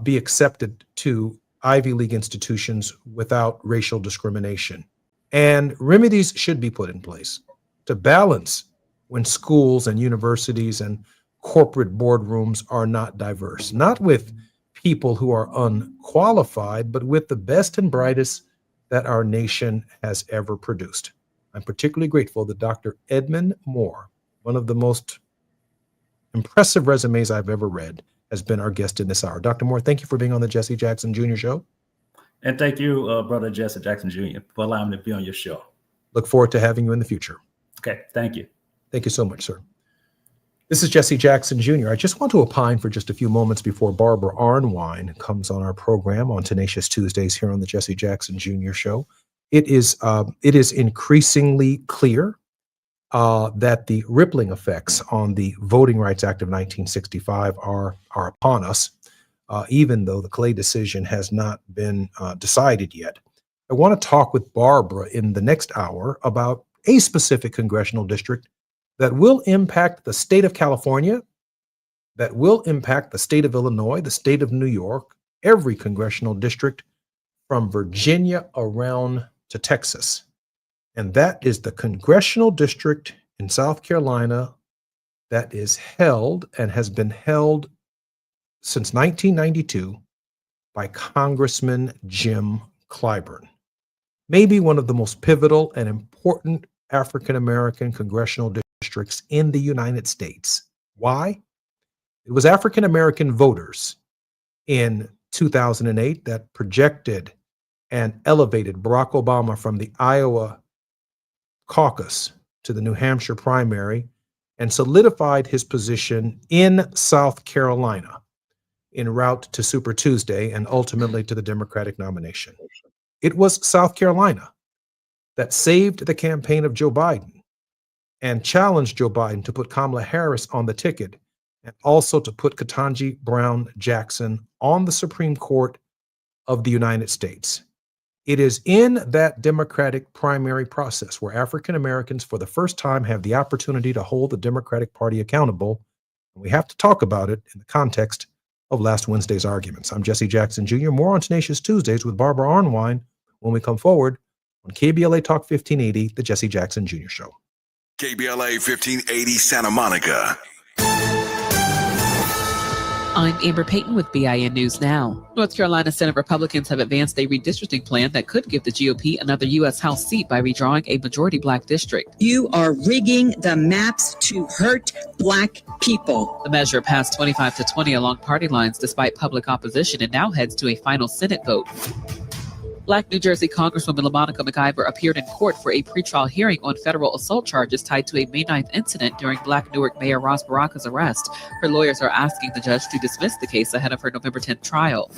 be accepted to Ivy League institutions without racial discrimination. And remedies should be put in place to balance when schools and universities and corporate boardrooms are not diverse, not with people who are unqualified, but with the best and brightest that our nation has ever produced. I'm particularly grateful that Dr. Edmund Moore, one of the most impressive resumes I've ever read, has been our guest in this hour. Dr. Moore, thank you for being on the Jesse Jackson Jr. Show. And thank you, Brother Jesse Jackson Jr., for allowing me to be on your show. Look forward to having you in the future. Okay, thank you. Thank you so much, sir. This is Jesse Jackson Jr. I just want to opine for just a few moments before Barbara Arnwine comes on our program on Tenacious Tuesdays here on the Jesse Jackson Jr. Show. It is increasingly clear that the rippling effects on the Voting Rights Act of 1965 are upon us, even though the Clay decision has not been decided yet. I want to talk with Barbara in the next hour about a specific congressional district that will impact the state of California, that will impact the state of Illinois, the state of New York, every congressional district from Virginia around to Texas. And that is the congressional district in South Carolina that is held and has been held since 1992 by Congressman Jim Clyburn, maybe one of the most pivotal and important African American congressional districts in the United States. Why? It was African American voters in 2008 that projected and elevated Barack Obama from the Iowa caucus to the New Hampshire primary and solidified his position in South Carolina en route to Super Tuesday and ultimately to the Democratic nomination. It was South Carolina that saved the campaign of Joe Biden and challenged Joe Biden to put Kamala Harris on the ticket and also to put Ketanji Brown Jackson on the Supreme Court of the United States. It is in that Democratic primary process where African Americans for the first time have the opportunity to hold the Democratic Party accountable. And we have to talk about it in the context of last Wednesday's arguments. I'm Jesse Jackson Jr. More on Tenacious Tuesdays with Barbara Arnwine when we come forward on KBLA Talk 1580, the Jesse Jackson Jr. Show. KBLA 1580 Santa Monica. I'm Amber Payton with BIN News Now. North Carolina Senate Republicans have advanced a redistricting plan that could give the GOP another U.S. House seat by redrawing a majority black district. You are rigging the maps to hurt black people. The measure passed 25-20 along party lines despite public opposition and now heads to a final Senate vote. Black New Jersey Congresswoman LaMonica McIver appeared in court for a pretrial hearing on federal assault charges tied to a May 9th incident during Black Newark Mayor Ross Baraka's arrest. Her lawyers are asking the judge to dismiss the case ahead of her November 10th trial.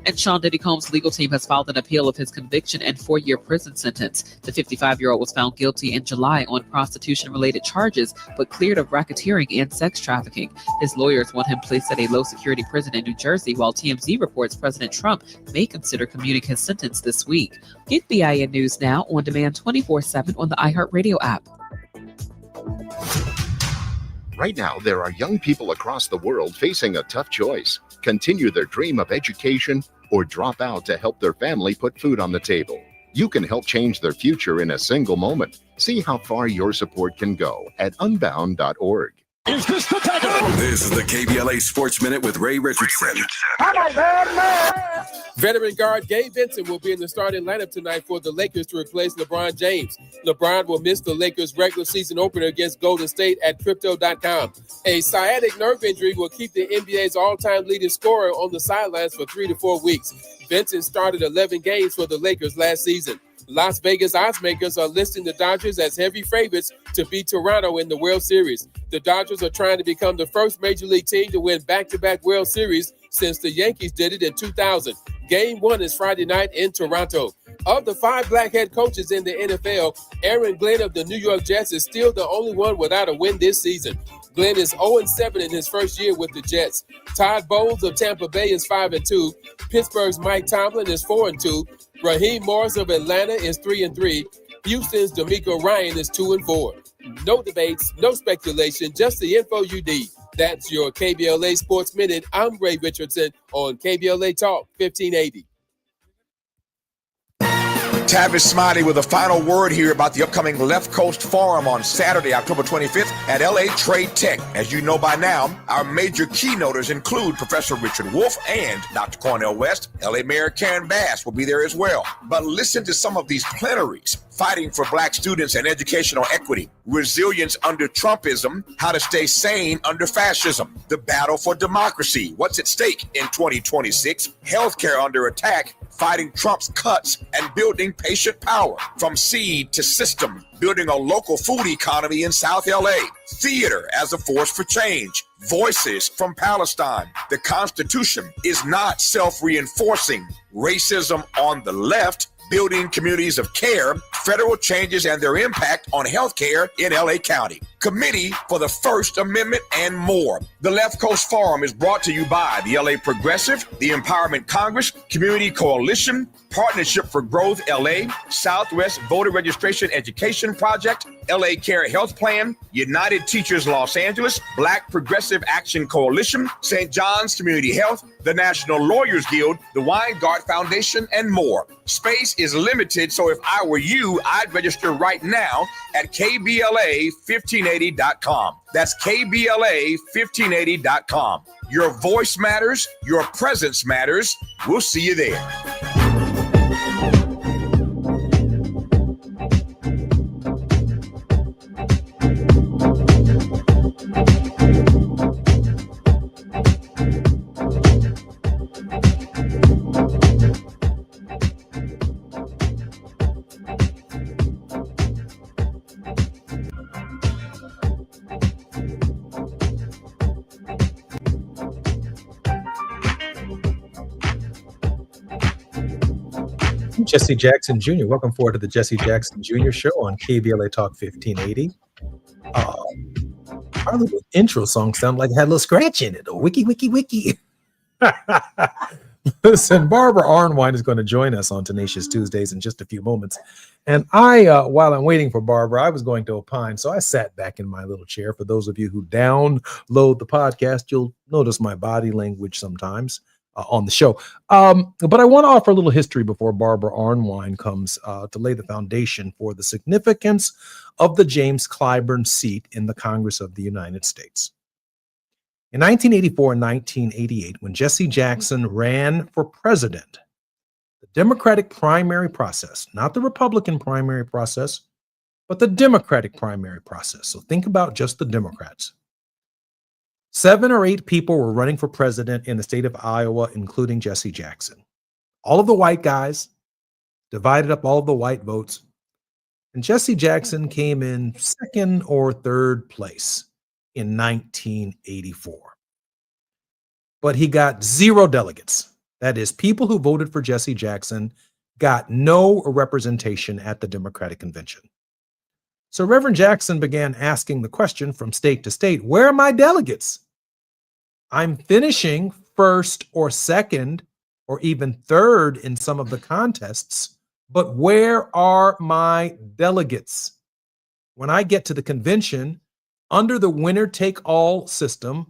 And Sean Diddy Combs' legal team has filed an appeal of his conviction and 4-year prison sentence. The 55-year-old was found guilty in July on prostitution-related charges, but cleared of racketeering and sex trafficking. His lawyers want him placed at a low-security prison in New Jersey, while TMZ reports President Trump may consider commuting his sentence this week. Get BIN News Now on demand 24/7 on the iHeartRadio app. Right now, there are young people across the world facing a tough choice: continue their dream of education or drop out to help their family put food on the table. You can help change their future in a single moment. See how far your support can go at unbound.org. Is this the tackle? This is the KBLA Sports Minute with Ray Richardson. Veteran guard Gabe Benson will be in the starting lineup tonight for the Lakers to replace LeBron James. LeBron will miss the Lakers' regular season opener against Golden State at Crypto.com. A sciatic nerve injury will keep the NBA's all-time leading scorer on the sidelines for 3 to 4 weeks. Benson started 11 games for the Lakers last season. Las Vegas oddsmakers are listing the Dodgers as heavy favorites to beat Toronto in the World Series. The Dodgers are trying to become the first Major League team to win back-to-back World Series since the Yankees did it in 2000. Game 1 is Friday night in Toronto. Of the 5 black head coaches in the NFL, Aaron Glenn of the New York Jets is still the only one without a win this season. Glenn is 0-7 in his first year with the Jets. Todd Bowles of Tampa Bay is 5-2. Pittsburgh's Mike Tomlin is 4-2. Raheem Morris of Atlanta is 3-3. Houston's D'Amico Ryan is 2-4. No debates, no speculation, just the info you need. That's your KBLA Sports Minute. I'm Ray Richardson on KBLA Talk 1580. Tavis Smiley with a final word here about the upcoming Left Coast Forum on Saturday, October 25th at LA Trade Tech. As you know by now, our major keynoters include Professor Richard Wolff and Dr. Cornel West. LA Mayor Karen Bass will be there as well. But listen to some of these plenaries: fighting for black students and educational equity, resilience under Trumpism, how to stay sane under fascism, the battle for democracy, what's at stake in 2026, healthcare under attack, fighting Trump's cuts, and building patient power from seed to system, building a local food economy in South LA, theater as a force for change, voices from Palestine. The Constitution is not self-reinforcing. Racism on the left, building communities of care, federal changes and their impact on healthcare in LA County, Committee for the First Amendment, and more. The Left Coast Forum is brought to you by the LA Progressive, the Empowerment Congress, Community Coalition, Partnership for Growth LA, Southwest Voter Registration Education Project, LA Care Health Plan, United Teachers Los Angeles, Black Progressive Action Coalition, St. John's Community Health, the National Lawyers Guild, the Weingart Foundation, and more. Space is limited, so if I were you, I'd register right now at KBLA1580.com. That's KBLA1580.com. Your voice matters. Your presence matters. We'll see you there. Jesse Jackson Jr. Welcome forward to the Jesse Jackson Jr. Show on KBLA Talk 1580. Our little intro song sounded like it had a little scratch in it. Oh, wiki, wiki, wiki. Listen, Barbara Arnwine is going to join us on Tenacious Tuesdays in just a few moments. And while I'm waiting for Barbara, I was going to opine. So I sat back in my little chair. For those of you who download the podcast, you'll notice my body language sometimes on the show. But I want to offer a little history before Barbara Arnwine comes to lay the foundation for the significance of the James Clyburn seat in the Congress of the United States. In 1984 and 1988, when Jesse Jackson ran for president, the Democratic primary process, not the Republican primary process, but the Democratic primary process. So think about just the Democrats. 7 or 8 people were running for president in the state of Iowa, including Jesse Jackson. All of the white guys divided up all of the white votes. And Jesse Jackson came in second or third place in 1984. But he got 0 delegates. That is, people who voted for Jesse Jackson got no representation at the Democratic convention. So Reverend Jackson began asking the question from state to state, where are my delegates? I'm finishing first or second or even third in some of the contests, but where are my delegates? When I get to the convention, under the winner-take-all system,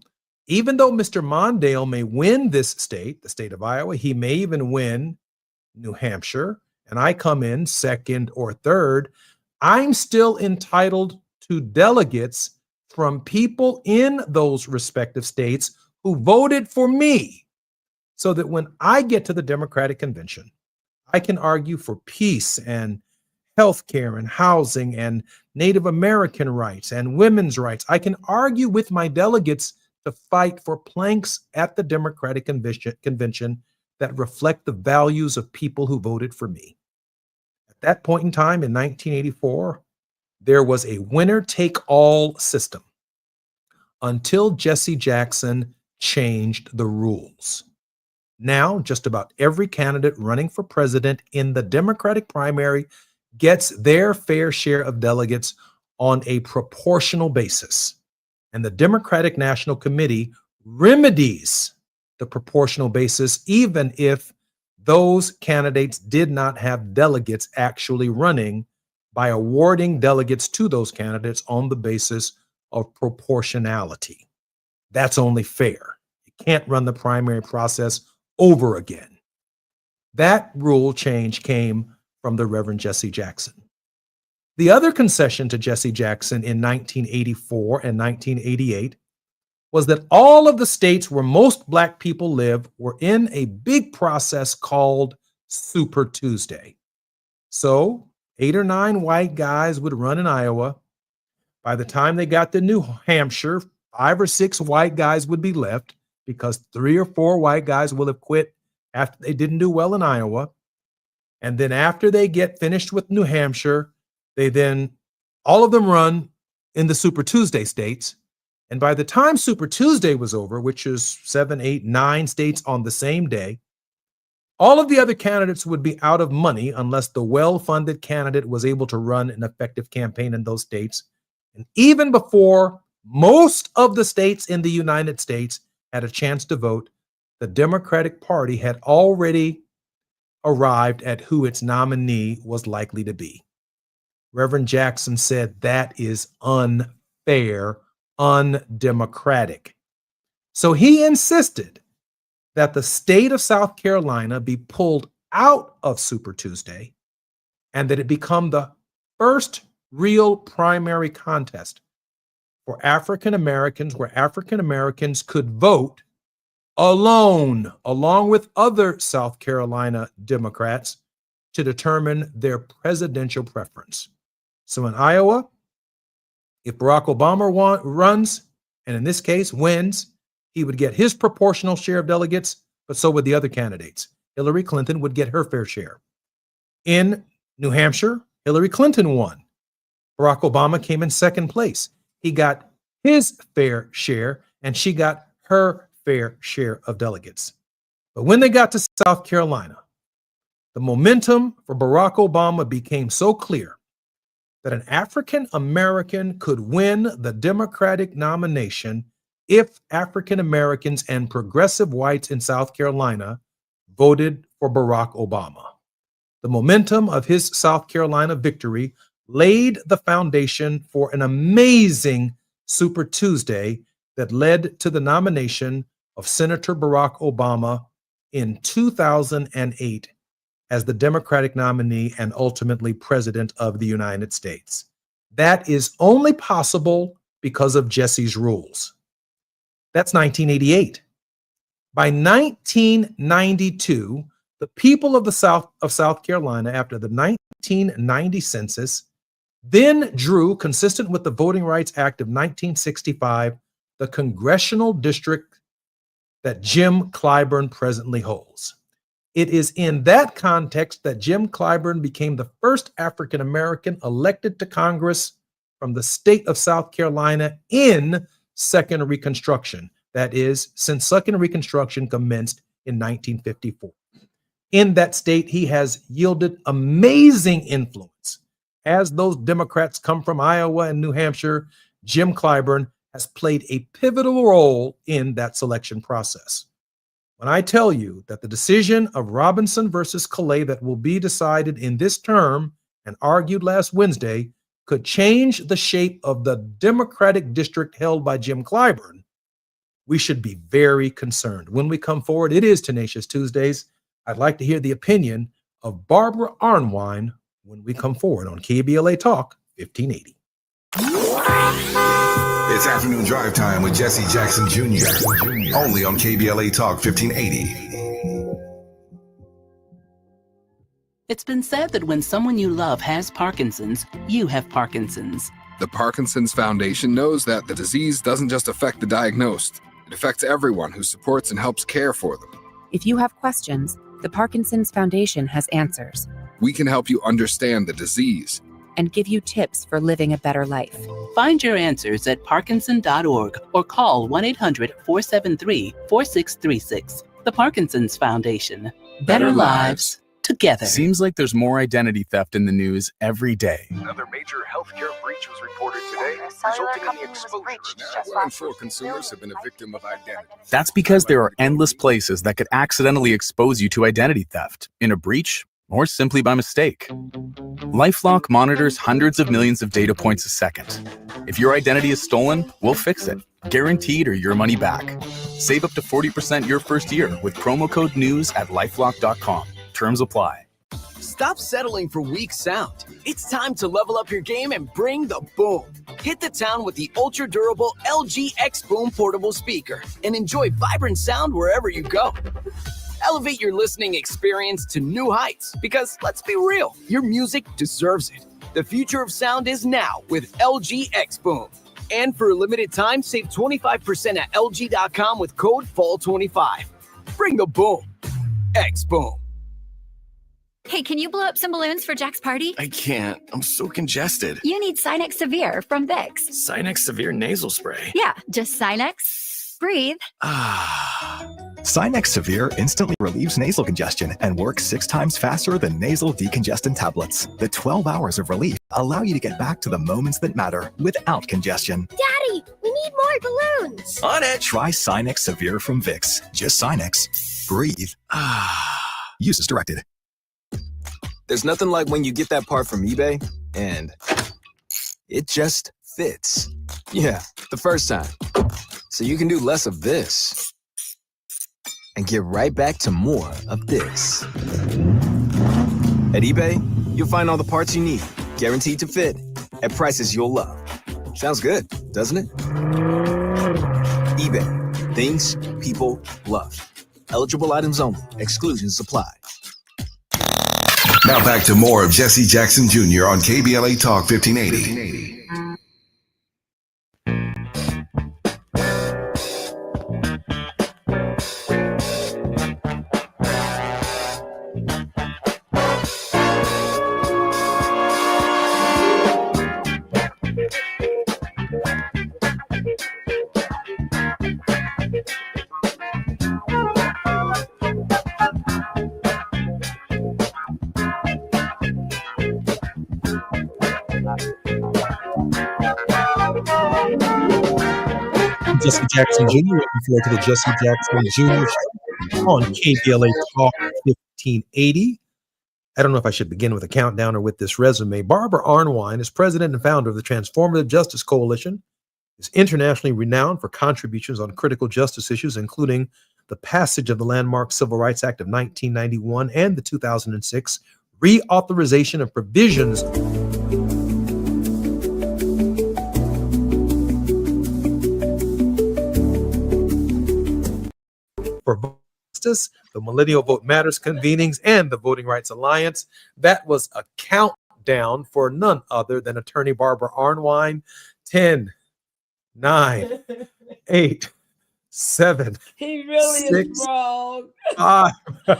even though Mr. Mondale may win this state, the state of Iowa, he may even win New Hampshire, and I come in second or third, I'm still entitled to delegates from people in those respective states who voted for me, so that when I get to the Democratic convention, I can argue for peace and healthcare and housing and Native American rights and women's rights. I can argue with my delegates to fight for planks at the Democratic convention that reflect the values of people who voted for me. At that point in time in 1984, there was a winner-take-all system until Jesse Jackson changed the rules. Now, just about every candidate running for president in the Democratic primary gets their fair share of delegates on a proportional basis. And the Democratic National Committee remedies the proportional basis, even if those candidates did not have delegates actually running, by awarding delegates to those candidates on the basis of proportionality. That's only fair. You can't run the primary process over again. That rule change came from the Reverend Jesse Jackson. The other concession to Jesse Jackson in 1984 and 1988 was that all of the states where most Black people live were in a big process called Super Tuesday. So 8 or 9 white guys would run in Iowa. By the time they got to New Hampshire, 5 or 6 white guys would be left because 3 or 4 white guys will have quit after they didn't do well in Iowa. And then after they get finished with New Hampshire, all of them run in the Super Tuesday states. And by the time Super Tuesday was over, which is 7, 8, 9 states on the same day, all of the other candidates would be out of money unless the well-funded candidate was able to run an effective campaign in those states. And even before most of the states in the United States had a chance to vote, the Democratic Party had already arrived at who its nominee was likely to be. Reverend Jackson said that is unfair, undemocratic. So he insisted that the state of South Carolina be pulled out of Super Tuesday and that it become the first real primary contest for African Americans, where African Americans could vote alone, along with other South Carolina Democrats, to determine their presidential preference. So in Iowa, if Barack Obama runs, and in this case wins, he would get his proportional share of delegates, but so would the other candidates. Hillary Clinton would get her fair share. In New Hampshire, Hillary Clinton won. Barack Obama came in second place. He got his fair share, and she got her fair share of delegates. But when they got to South Carolina, the momentum for Barack Obama became so clear that an African American could win the Democratic nomination if African Americans and progressive whites in South Carolina voted for Barack Obama. The momentum of his South Carolina victory laid the foundation for an amazing Super Tuesday that led to the nomination of Senator Barack Obama in 2008 as the Democratic nominee and ultimately president of the United States. That is only possible because of Jesse's rules. That's 1988. By 1992, the people of South Carolina, after the 1990 census, then drew, consistent with the Voting Rights Act of 1965, the congressional district that Jim Clyburn presently holds. It is in that context that Jim Clyburn became the first African American elected to Congress from the state of South Carolina in Second Reconstruction. That is, since Second Reconstruction commenced in 1954. In that state, he has yielded amazing influence. As those Democrats come from Iowa and New Hampshire, Jim Clyburn has played a pivotal role in that selection process. When I tell you that the decision of Robinson versus Calais that will be decided in this term and argued last Wednesday could change the shape of the Democratic district held by Jim Clyburn, we should be very concerned. When we come forward, it is Tenacious Tuesdays. I'd like to hear the opinion of Barbara Arnwine when we come forward on KBLA Talk 1580. It's afternoon drive time with Jesse Jackson Jr. Only on KBLA Talk 1580. It's been said that when someone you love has Parkinson's, you have Parkinson's. The Parkinson's Foundation knows that the disease doesn't just affect the diagnosed. It affects everyone who supports and helps care for them. If you have questions, the Parkinson's Foundation has answers We can help you understand the disease and give you tips for living a better life. Find your answers at parkinson.org or call 1-800-473-4636. The Parkinson's Foundation. Better lives together. Seems like there's more identity theft in the news every day. Another major healthcare breach was reported today, resulting in the exposure. Now, 1 in 4 consumers have been a victim of identity. That's because there are endless places that could accidentally expose you to identity theft in a breach or simply by mistake. LifeLock monitors hundreds of millions of data points a second. If your identity is stolen, we'll fix it, guaranteed or your money back. Save up to 40% your first year with promo code NEWS at lifelock.com. Terms apply. Stop settling for weak sound. It's time to level up your game and bring the boom. Hit the town with the ultra-durable LG X Boom portable speaker and enjoy vibrant sound wherever you go. Elevate your listening experience to new heights because, let's be real, your music deserves it. The future of sound is now with LG X Boom. And for a limited time, save 25% at LG.com with code FALL25. Bring the boom. X Boom. Hey, can you blow up some balloons for Jack's party? I can't. I'm so congested. You need Sinex Severe from Vicks. Sinex Severe nasal spray. Yeah, just Sinex. Breathe. Sinex Severe instantly relieves nasal congestion and works 6 times faster than nasal decongestant tablets. The 12 hours of relief allow you to get back to the moments that matter without congestion. Daddy, we need more balloons. On it. Try Sinex Severe from Vicks. Just Sinex. Breathe. Use as directed. There's nothing like when you get that part from eBay and it just fits. Yeah, the first time. So you can do less of this and get right back to more of this. At eBay, you'll find all the parts you need, guaranteed to fit, at prices you'll love. Sounds good, doesn't it? eBay, things people love. Eligible items only. Exclusions apply. Now back to more of Jesse Jackson Jr. on KBLA Talk 1580. Jesse Jackson Jr. Looking forward to the Jesse Jackson Jr. Show on KBLA Talk 1580. I don't know if I should begin with a countdown or with this resume. Barbara Arnwine is president and founder of the Transformative Justice Coalition, is internationally renowned for contributions on critical justice issues, including the passage of the landmark Civil Rights Act of 1991 and the 2006 reauthorization of provisions for justice, the Millennial Vote Matters convenings, and the Voting Rights Alliance. That was a countdown for none other than attorney Barbara Arnwine. 10, 9, 8, 7, He really 6, is wrong. 5,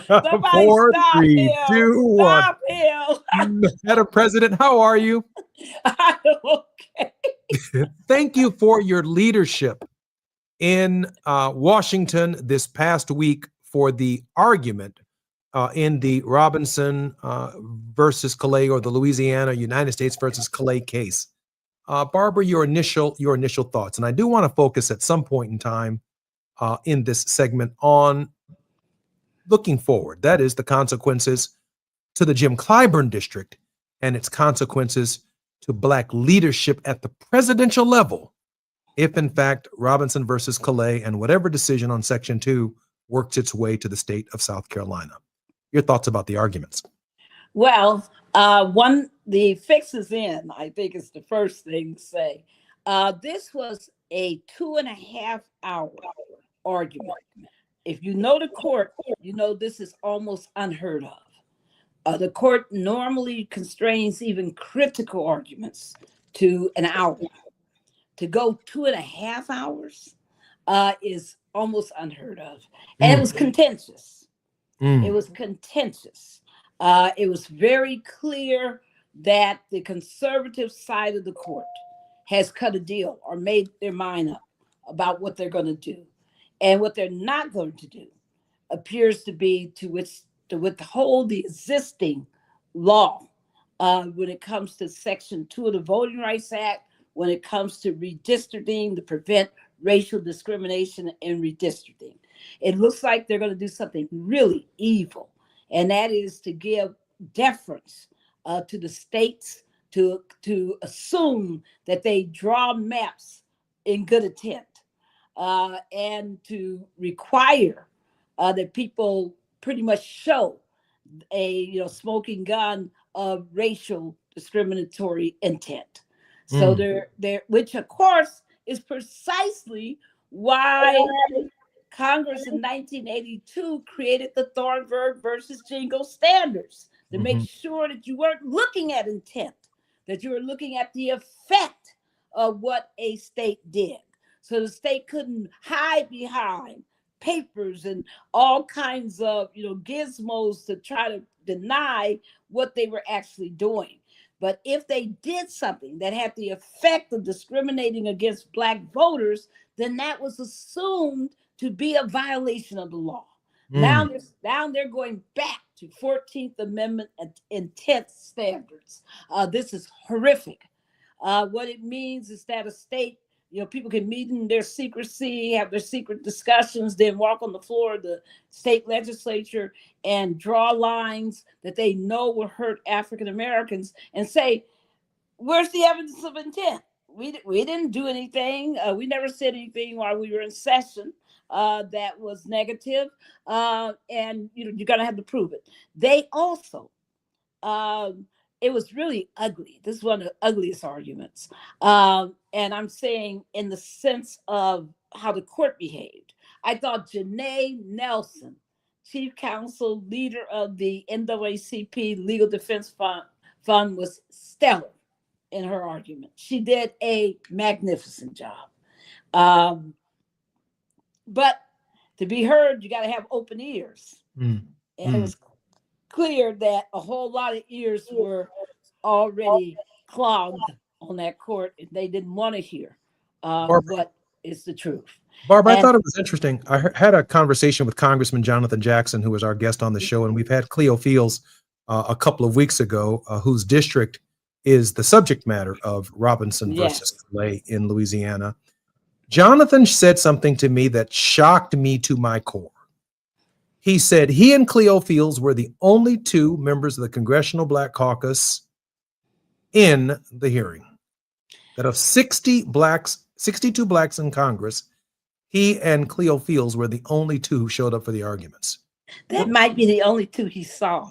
Somebody 4, stop 3, him. 2, 1. Stop him. Madam President, how are you? I'm okay. Thank you for your leadership in Washington this past week for the argument in the Robinson versus Calais, or the Louisiana United States versus Calais case. Barbara, your initial thoughts, and I do want to focus at some point in time in this segment on looking forward. That is the consequences to the Jim Clyburn district and its consequences to Black leadership at the presidential level, if in fact Robinson versus Calais and whatever decision on Section 2 works its way to the state of South Carolina. Your thoughts about the arguments? Well, the fix is in, I think is the first thing to say. This was a 2.5-hour argument. If you know the court, you know this is almost unheard of. The court normally constrains even critical arguments to an hour. To go 2.5 hours is almost unheard of. And it was contentious. It was contentious. It was very clear that the conservative side of the court has cut a deal or made their mind up about what they're going to do. And what they're not going to do appears to be to withhold the existing law when it comes to Section 2 of the Voting Rights Act, when it comes to redistricting to prevent racial discrimination in redistricting. It looks like they're going to do something really evil, and that is to give deference to the states to assume that they draw maps in good intent, and to require that people pretty much show a smoking gun of racial discriminatory intent. So they're which of course is precisely why Congress in 1982 created the Thornburg versus Jingle standards to make sure that you weren't looking at intent, that you were looking at the effect of what a state did. So the state couldn't hide behind papers and all kinds of gizmos to try to deny what they were actually doing. But if they did something that had the effect of discriminating against Black voters, then that was assumed to be a violation of the law. Now they're going back to 14th Amendment intent standards. This is horrific. What it means is that a state, people can meet in their secrecy, have their secret discussions, then walk on the floor of the state legislature and draw lines that they know will hurt African Americans and say, where's the evidence of intent? We didn't do anything. We never said anything while we were in session that was negative. And you're gonna have to prove it. They also, it was really ugly. This is one of the ugliest arguments. And I'm saying in the sense of how the court behaved. I thought Janae Nelson, chief counsel, leader of the NAACP Legal Defense Fund, was stellar in her argument. She did a magnificent job. But to be heard, you got to have open ears. And it was clear that a whole lot of ears were already clogged on that court, and they didn't want to hear what is the truth. Barb, I thought it was interesting. I had a conversation with Congressman Jonathan Jackson, who was our guest on the show, and we've had Cleo Fields a couple of weeks ago, whose district is the subject matter of Robinson versus Clay in Louisiana. Jonathan said something to me that shocked me to my core. He said he and Cleo Fields were the only two members of the Congressional Black Caucus in the hearing. That of 62 blacks in Congress, he and Cleo Fields were the only two who showed up for the arguments. That might be the only two he saw.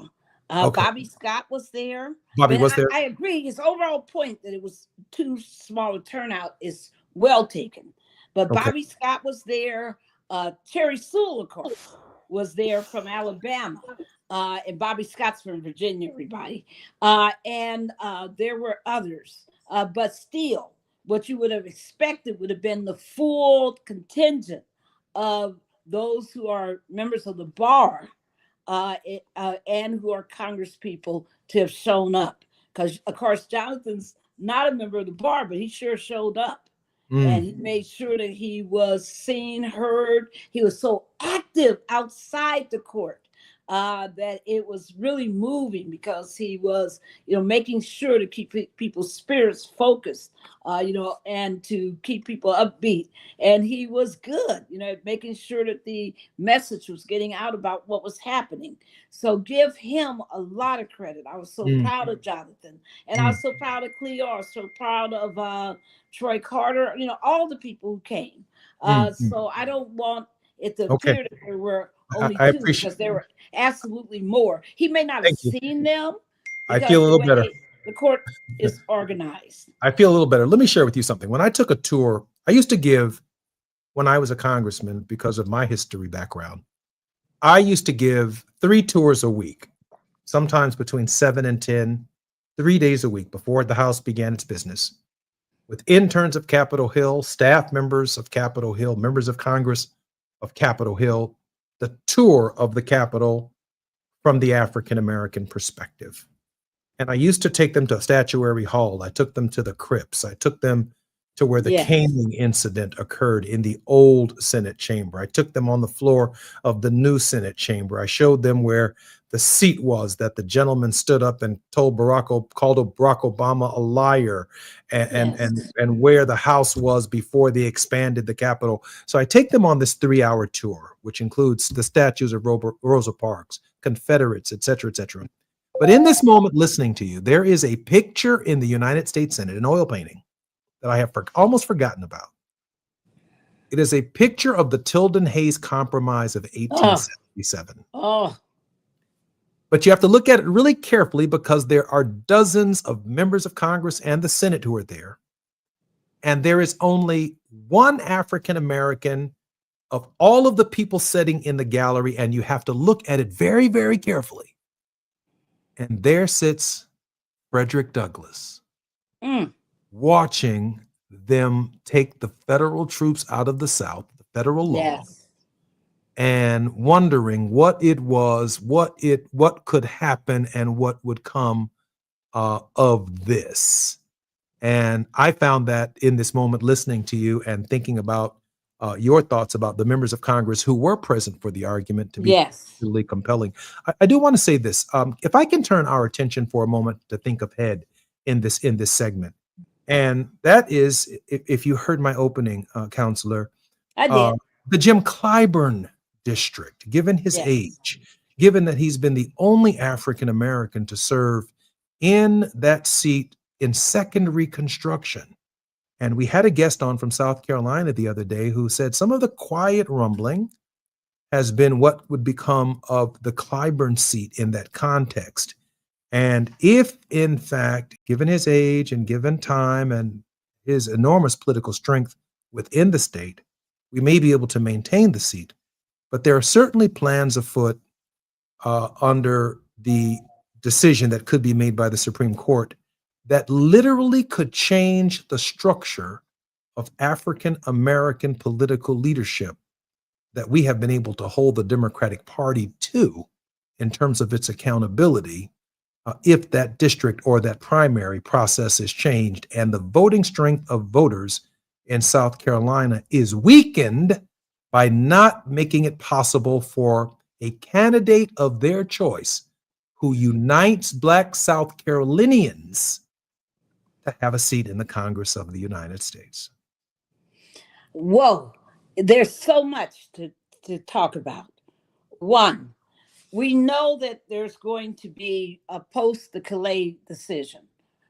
Bobby Scott was there. Bobby was there. I agree. His overall point that it was too small a turnout is well taken. But Bobby Scott was there. Terry Sewell, of course, was there from Alabama. And Bobby Scott's from Virginia, everybody. And there were others. But still, what you would have expected would have been the full contingent of those who are members of the bar and who are Congress people to have shown up. Because, of course, Jonathan's not a member of the bar, but he sure showed up. And he made sure that he was seen, heard. He was so active outside the court that it was really moving, because he was, making sure to keep people's spirits focused, and to keep people upbeat. And he was good, making sure that the message was getting out about what was happening. So give him a lot of credit. I was so proud of Jonathan, and I was so proud of Cleo. I was so proud of Troy Carter, all the people who came. So I don't want it to appear that there were only two, because there were absolutely more. He may not have seen them. I feel a little better. The court is organized. I feel a little better. Let me share with you something. When I took a tour, I used to give, when I was a congressman, because of my history background, I used to give 3 tours a week, sometimes between 7 and 10, 3 days a week before the House began its business, with interns of Capitol Hill, staff members of Capitol Hill, members of Congress of Capitol Hill, the tour of the Capitol from the African-American perspective. And I used to take them to Statuary Hall. I took them to the crypts. I took them to where the caning incident occurred in the old Senate chamber. I took them on the floor of the new Senate chamber. I showed them where the seat was that the gentleman stood up and called Barack Obama a liar, and where the House was before they expanded the Capitol. So I take them on this 3-hour tour, which includes the statues of Rosa Parks, Confederates, et cetera, et cetera. But in this moment, listening to you, there is a picture in the United States Senate, an oil painting, that I have almost forgotten about. It is a picture of the Tilden Hayes Compromise of 1877. But you have to look at it really carefully, because there are dozens of members of Congress and the Senate who are there. And there is only one African American of all of the people sitting in the gallery, and you have to look at it very, very carefully. And there sits Frederick Douglass, watching them take the federal troops out of the South, the federal law, and wondering what it was, what could happen, and what would come of this. And I found that in this moment, listening to you and thinking about your thoughts about the members of Congress who were present for the argument to be really compelling. I do want to say this. If I can turn our attention for a moment to think ahead in this segment. And that is, if you heard my opening, Counselor, I did. The Jim Clyburn district, given his age, given that he's been the only African American to serve in that seat in secondary construction. And we had a guest on from South Carolina the other day who said some of the quiet rumbling has been what would become of the Clyburn seat in that context. And if, in fact, given his age and given time and his enormous political strength within the state, we may be able to maintain the seat. But there are certainly plans afoot under the decision that could be made by the Supreme Court that literally could change the structure of African American political leadership that we have been able to hold the Democratic Party to in terms of its accountability if that district or that primary process is changed and the voting strength of voters in South Carolina is weakened by not making it possible for a candidate of their choice who unites Black South Carolinians to have a seat in the Congress of the United States. Whoa, there's so much to talk about. One, we know that there's going to be a post the Calais decision,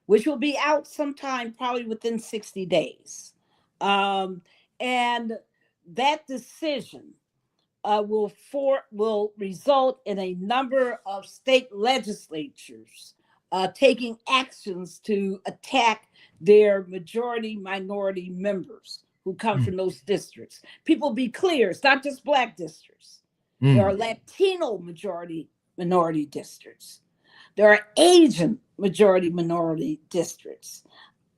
which will be out sometime probably within 60 days. And that decision will result in a number of state legislatures taking actions to attack their majority minority members who come from those districts. People, be clear, it's not just Black districts. There are Latino majority minority districts. There are Asian majority minority districts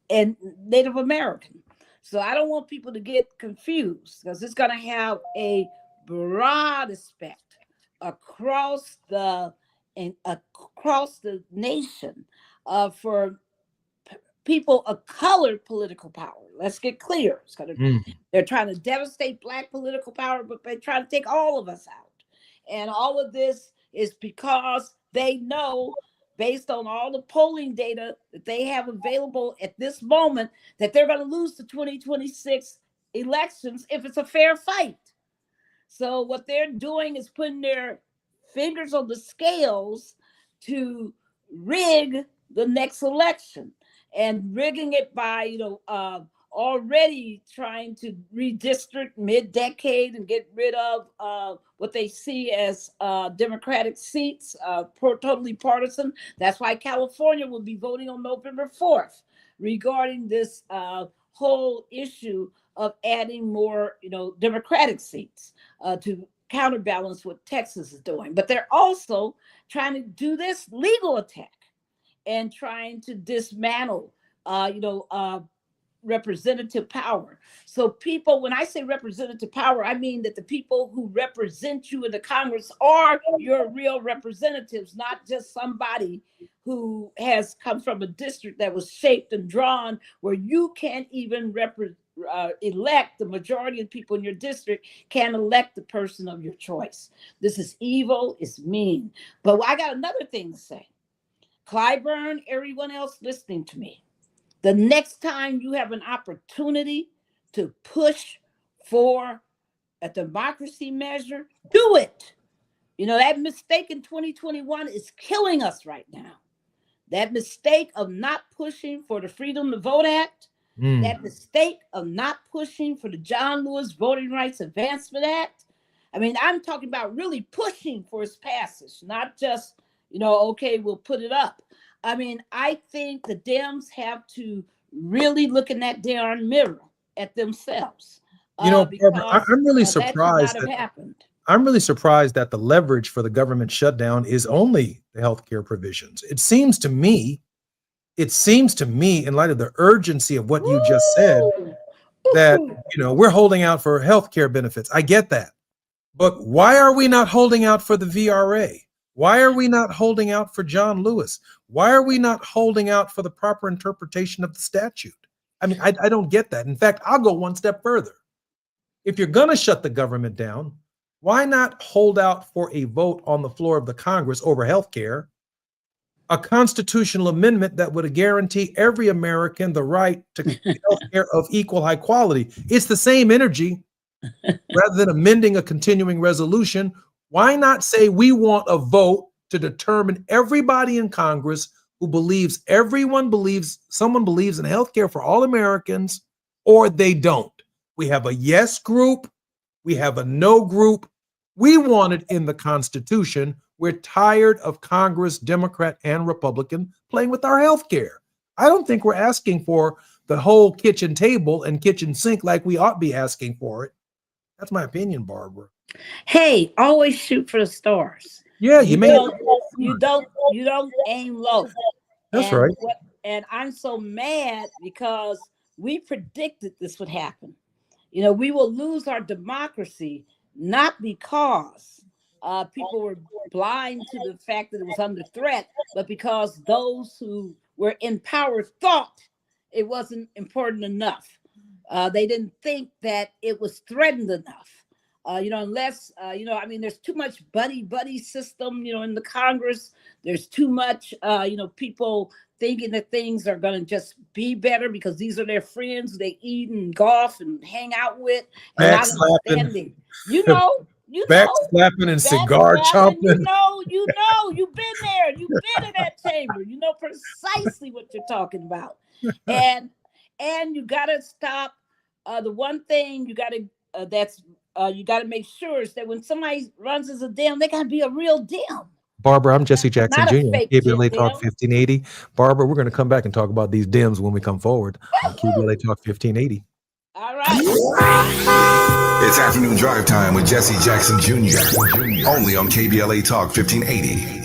and Native American. So I don't want people to get confused because it's going to have a broad effect across the nation for people of colored political power. Let's get clear. It's gonna, they're trying to devastate Black political power, but they're trying to take all of us out. And all of this is because they know, based on all the polling data that they have available at this moment, that they're going to lose the 2026 elections if it's a fair fight. So what they're doing is putting their fingers on the scales to rig the next election, and rigging it by, already trying to redistrict mid-decade and get rid of what they see as Democratic seats, totally partisan. That's why California will be voting on November 4th regarding this whole issue of adding more, Democratic seats to counterbalance what Texas is doing. But they're also trying to do this legal attack and trying to dismantle, representative power. So people, when I say representative power, I mean that the people who represent you in the Congress are your real representatives, not just somebody who has come from a district that was shaped and drawn where you can't even elect the majority of people in your district, can't elect the person of your choice. This is evil, it's mean. But I got another thing to say. Clyburn, everyone else listening to me, the next time you have an opportunity to push for a democracy measure, do it. That mistake in 2021 is killing us right now. That mistake of not pushing for the Freedom to Vote Act, that mistake of not pushing for the John Lewis Voting Rights Advancement Act. I mean, I'm talking about really pushing for its passage, not just, okay, we'll put it up. I mean, I think the Dems have to really look in that darn mirror at themselves. Barbara, I'm really surprised that happened. I'm really surprised that the leverage for the government shutdown is only the healthcare provisions. It seems to me, in light of the urgency of what you just said, that we're holding out for healthcare benefits. I get that. But why are we not holding out for the VRA? Why are we not holding out for John Lewis? Why are we not holding out for the proper interpretation of the statute? I mean, I don't get that. In fact, I'll go one step further. If you're going to shut the government down, why not hold out for a vote on the floor of the Congress over health care, a constitutional amendment that would guarantee every American the right to health care of equal high quality? It's the same energy. Rather than amending a continuing resolution, why not say we want a vote to determine everybody in Congress who believes someone believes in healthcare for all Americans, or they don't. We have a yes group. We have a no group. We want it in the Constitution. We're tired of Congress, Democrat and Republican, playing with our healthcare. I don't think we're asking for the whole kitchen table and kitchen sink like we ought to be asking for it. That's my opinion, Barbara. Hey, always shoot for the stars. Yeah, you don't aim low. That's right. And I'm so mad because we predicted this would happen. You know, we will lose our democracy not because people were blind to the fact that it was under threat, but because those who were in power thought it wasn't important enough. They didn't think that it was threatened enough. Unless, there's too much buddy system, in the Congress. There's too much, people thinking that things are going to just be better because these are their friends they eat and golf and hang out with. And not understanding, backslapping and cigar chomping. You've been there. You've been in that chamber. You know precisely what you're talking about. And you got to stop. The one thing you got to make sure is that when somebody runs as a Dem, they got to be a real Dem. Barbara, I'm Jesse Jackson Jr. KBLA Talk Dem. 1580. Barbara, we're going to come back and talk about these Dems when we come forward on KBLA Talk 1580. All right. It's afternoon drive time with Jesse Jackson Jr. Only on KBLA Talk 1580.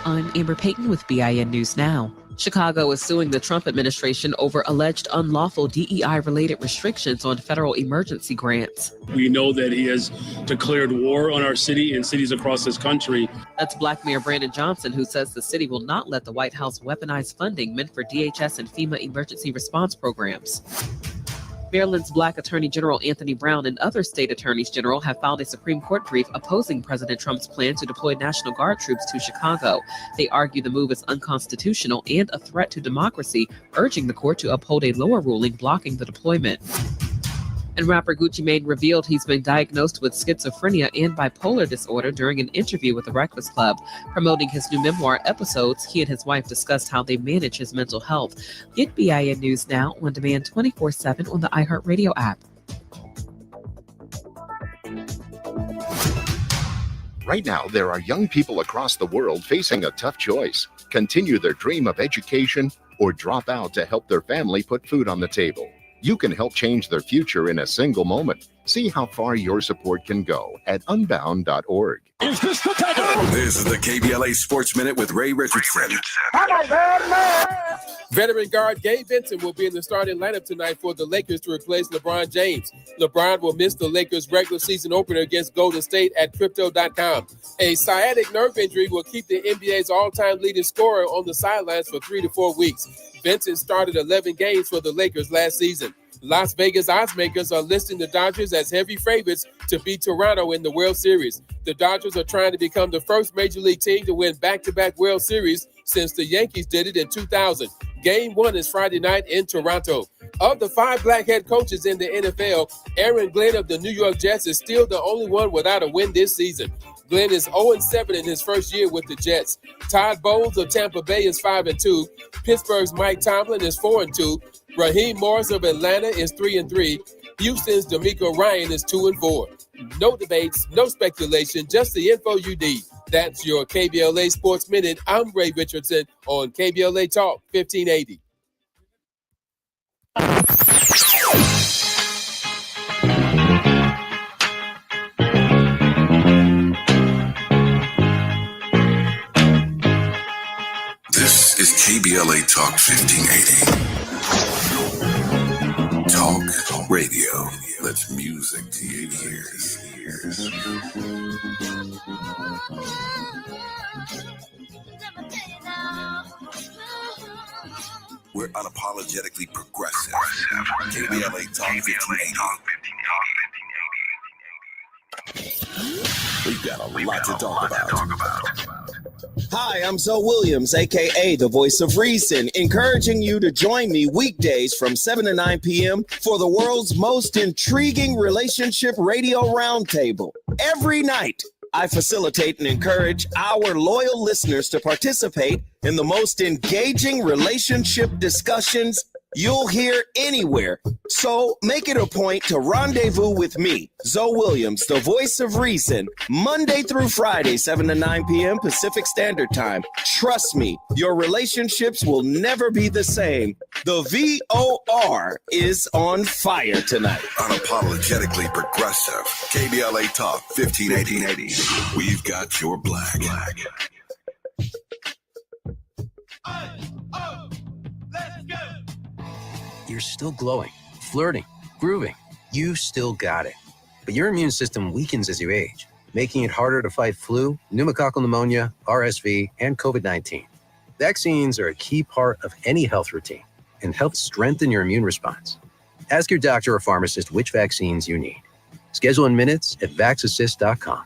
I'm Amber Payton with BIN News Now. Chicago is suing the Trump administration over alleged unlawful DEI-related restrictions on federal emergency grants. We know that he has declared war on our city and cities across this country. That's Black Mayor Brandon Johnson, who says the city will not let the White House weaponize funding meant for DHS and FEMA emergency response programs. Maryland's Black Attorney General Anthony Brown and other state attorneys general have filed a Supreme Court brief opposing President Trump's plan to deploy National Guard troops to Chicago. They argue the move is unconstitutional and a threat to democracy, urging the court to uphold a lower ruling blocking the deployment. And rapper Gucci Mane revealed he's been diagnosed with schizophrenia and bipolar disorder during an interview with The Breakfast Club. Promoting his new memoir, Episodes, he and his wife discussed how they manage his mental health. Get BIN News Now on demand 24/7 on the iHeartRadio app. Right now, there are young people across the world facing a tough choice: continue their dream of education or drop out to help their family put food on the table. You can help change their future in a single moment. See how far your support can go at unbound.org. This is the KBLA Sports Minute with Ray Richardson. Veteran guard Gabe Benson will be in the starting lineup tonight for the Lakers to replace LeBron James. LeBron will miss the Lakers' regular season opener against Golden State at Crypto.com. A sciatic nerve injury will keep the NBA's all-time leading scorer on the sidelines for 3 to 4 weeks. Benson started 11 games for the Lakers last season. Las Vegas oddsmakers are listing the Dodgers as heavy favorites to beat Toronto in the World Series. The Dodgers are trying to become the first Major League team to win back-to-back World Series since the Yankees did it in 2000. Game 1 is Friday night in Toronto. Of the 5 black head coaches in the NFL, Aaron Glenn of the New York Jets is still the only one without a win this season. Glenn is 0-7 in his first year with the Jets. Todd Bowles of Tampa Bay is 5-2. Pittsburgh's Mike Tomlin is 4-2. Raheem Morris of Atlanta is 3-3. Houston's D'Amico Ryan is 2-4. No debates, no speculation, just the info you need. That's your KBLA Sports Minute. I'm Ray Richardson on KBLA Talk 1580. This is KBLA Talk 1580. Talk radio. That's music to your ears. We're unapologetically progressive. KBLA Talk 1580. We've got a lot to talk about. Hi, I'm Zoe Williams, a.k.a. the voice of reason, encouraging you to join me weekdays from 7 to 9 p.m. for the world's most intriguing relationship radio roundtable. Every night, I facilitate and encourage our loyal listeners to participate in the most engaging relationship discussions you'll hear anywhere. So make it a point to rendezvous with me, Zoe Williams, the voice of reason, Monday through Friday, 7 to 9 p.m. Pacific Standard Time. Trust me, your relationships will never be the same. The VOR is on fire tonight. Unapologetically progressive. KBLA Talk 1580. We've got your black. You're still glowing, flirting, grooving. You still got it. But your immune system weakens as you age, making it harder to fight flu, pneumococcal pneumonia, RSV, and COVID-19. Vaccines are a key part of any health routine and help strengthen your immune response. Ask your doctor or pharmacist which vaccines you need. Schedule in minutes at vaxassist.com.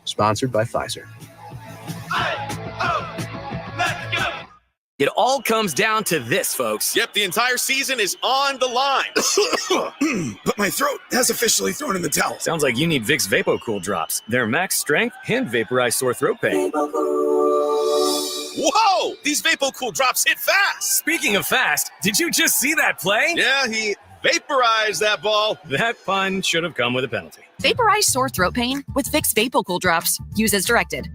Sponsored by Pfizer. It all comes down to this, folks. Yep, the entire season is on the line. But my throat has officially thrown in the towel. Sounds like you need Vicks VapoCool drops. They're max strength and vaporize sore throat pain. Whoa! These VapoCool drops hit fast. Speaking of fast, did you just see that play? Yeah, he vaporized that ball. That pun should have come with a penalty. Vaporize sore throat pain with Vicks VapoCool drops. Use as directed.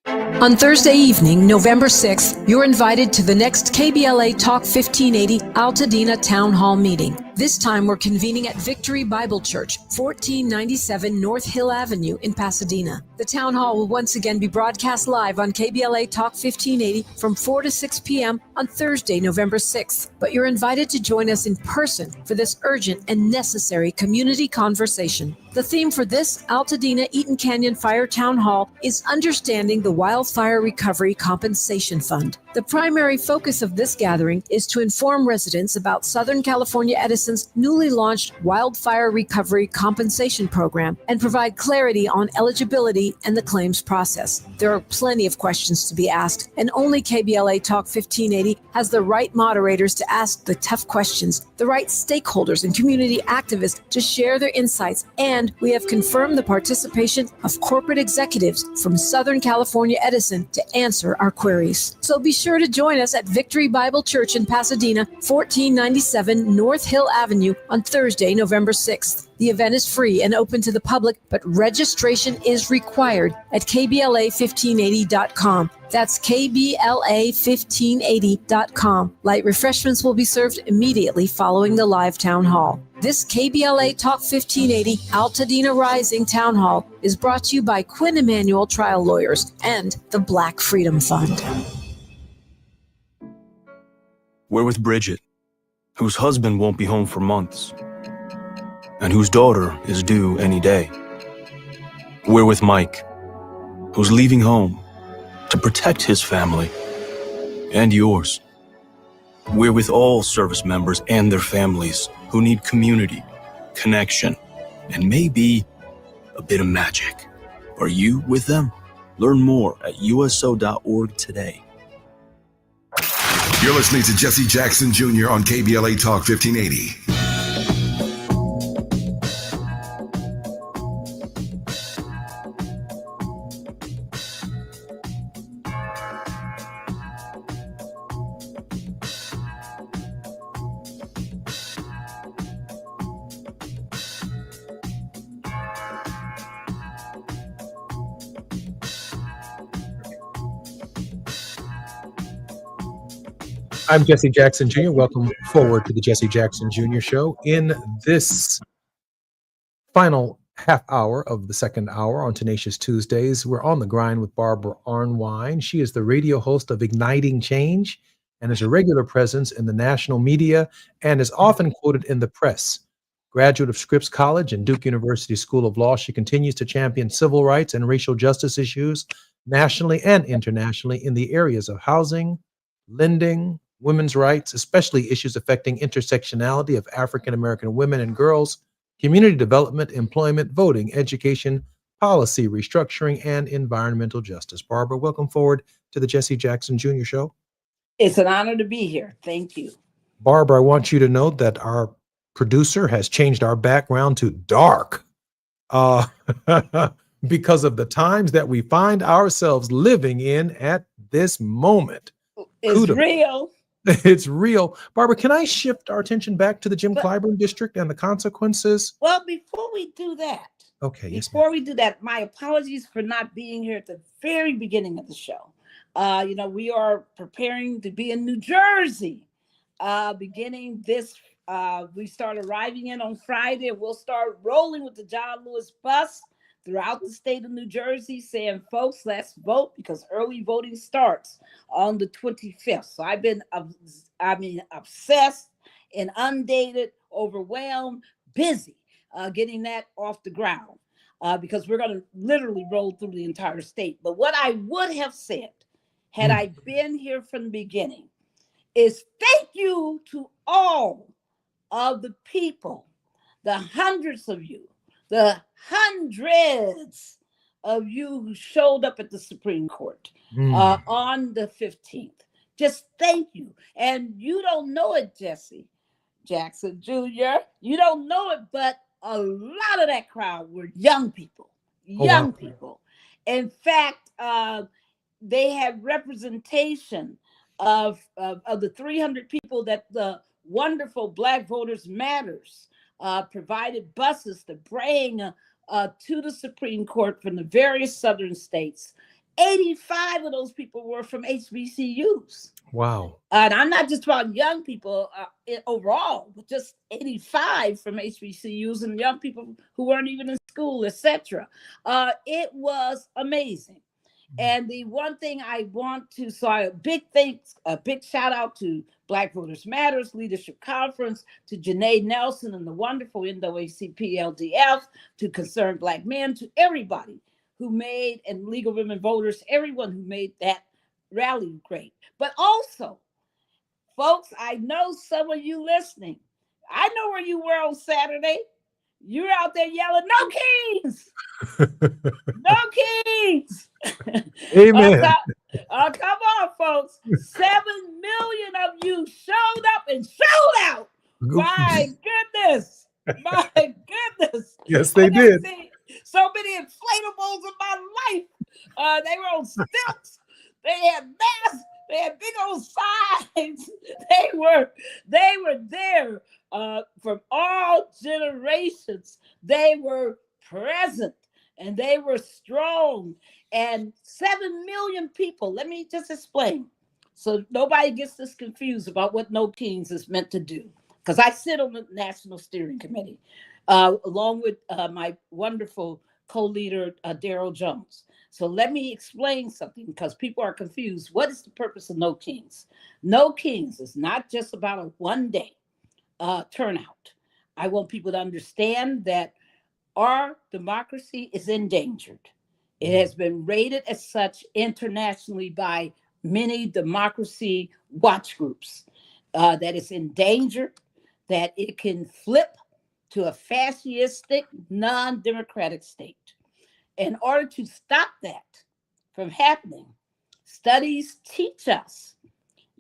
On Thursday evening, November 6th, you're invited to the next KBLA Talk 1580 Altadena Town Hall meeting. This time, we're convening at Victory Bible Church, 1497 North Hill Avenue in Pasadena. The town hall will once again be broadcast live on KBLA Talk 1580 from 4 to 6 p.m. on Thursday, November 6th. But you're invited to join us in person for this urgent and necessary community conversation. The theme for this Altadena Eaton Canyon Fire Town Hall is Understanding the Wildfire Recovery Compensation Fund. The primary focus of this gathering is to inform residents about Southern California Edison's newly launched Wildfire Recovery Compensation Program and provide clarity on eligibility and the claims process. There are plenty of questions to be asked, and only KBLA Talk 1580 has the right moderators to ask the tough questions, the right stakeholders and community activists to share their insights, and we have confirmed the participation of corporate executives from Southern California Edison to answer our queries. So be sure to join us at Victory Bible Church in Pasadena, 1497 North Hill Avenue on Thursday, November 6th. The event is free and open to the public, but registration is required at KBLA1580.com. That's KBLA1580.com. Light refreshments will be served immediately following the live town hall. This KBLA Talk 1580 Altadena Rising Town Hall is brought to you by Quinn Emanuel Trial Lawyers and the Black Freedom Fund. We're with Bridget, whose husband won't be home for months, and whose daughter is due any day. We're with Mike, who's leaving home to protect his family and yours. We're with all service members and their families who need community, connection, and maybe a bit of magic. Are you with them? Learn more at uso.org today. You're listening to Jesse Jackson Jr. on KBLA Talk 1580. I'm Jesse Jackson Jr. Welcome forward to the Jesse Jackson Jr. Show. In this final half hour of the second hour on Tenacious Tuesdays, we're on the grind with Barbara Arnwine. She is the radio host of Igniting Change and is a regular presence in the national media and is often quoted in the press. Graduate of Scripps College and Duke University School of Law, she continues to champion civil rights and racial justice issues nationally and internationally in the areas of housing, lending, women's rights, especially issues affecting intersectionality of African American women and girls, community development, employment, voting, education, policy, restructuring, and environmental justice. Barbara, welcome forward to the Jesse Jackson Jr. Show. It's an honor to be here. Thank you. Barbara, I want you to know that our producer has changed our background to dark. because of the times that we find ourselves living in at this moment. It's Kudos. real. It's real. Barbara, can I shift our attention back to the Jim Clyburn district and the consequences? Well, before we do that, Before we do that, my apologies for not being here at the very beginning of the show. We are preparing to be in New Jersey beginning this. We start arriving in on Friday, and we'll start rolling with the John Lewis bus throughout the state of New Jersey, saying, folks, let's vote, because early voting starts on the 25th. So I've been, obsessed, inundated, overwhelmed, busy getting that off the ground because we're going to literally roll through the entire state. But what I would have said had I been here from the beginning is thank you to all of the people, the hundreds of you, the hundreds of you who showed up at the Supreme Court on the 15th. Just thank you. And you don't know it, Jesse Jackson Jr. You don't know it, but a lot of that crowd were young people. People. In fact, they had representation of the 300 people that the wonderful Black Voters Matters provided buses to bring to the Supreme Court from the various southern states. 85 of those people were from HBCUs. Wow. And I'm not just about young people overall, but just 85 from HBCUs and young people who weren't even in school, etc. It was amazing. And the one thing I want to, a big shout out to Black Voters Matters Leadership Conference, to Janae Nelson and the wonderful NAACP LDF, to Concerned Black Men, to everybody who made, and League of Women Voters, everyone who made that rally great. But also, folks, I know some of you listening. I know where you were on Saturday. You were out there yelling, "No Kings! No Kings!" Amen. Come on, folks. 7 million of you showed up and showed out. My goodness. My goodness. Yes, they did. So many inflatables in my life. They were on stilts. They had masks. They had big old signs. They were there from all generations. They were present and they were strong. And 7 million people. Let me just explain, so nobody gets this confused about what No Kings is meant to do. Because I sit on the National Steering Committee, along with my wonderful co-leader, Daryl Jones. So let me explain something, because people are confused. What is the purpose of No Kings? No Kings is not just about a one-day turnout. I want people to understand that our democracy is endangered. It has been rated as such internationally by many democracy watch groups, that it's endangered, that it can flip to a fascistic, non-democratic state. In order to stop that from happening, studies teach us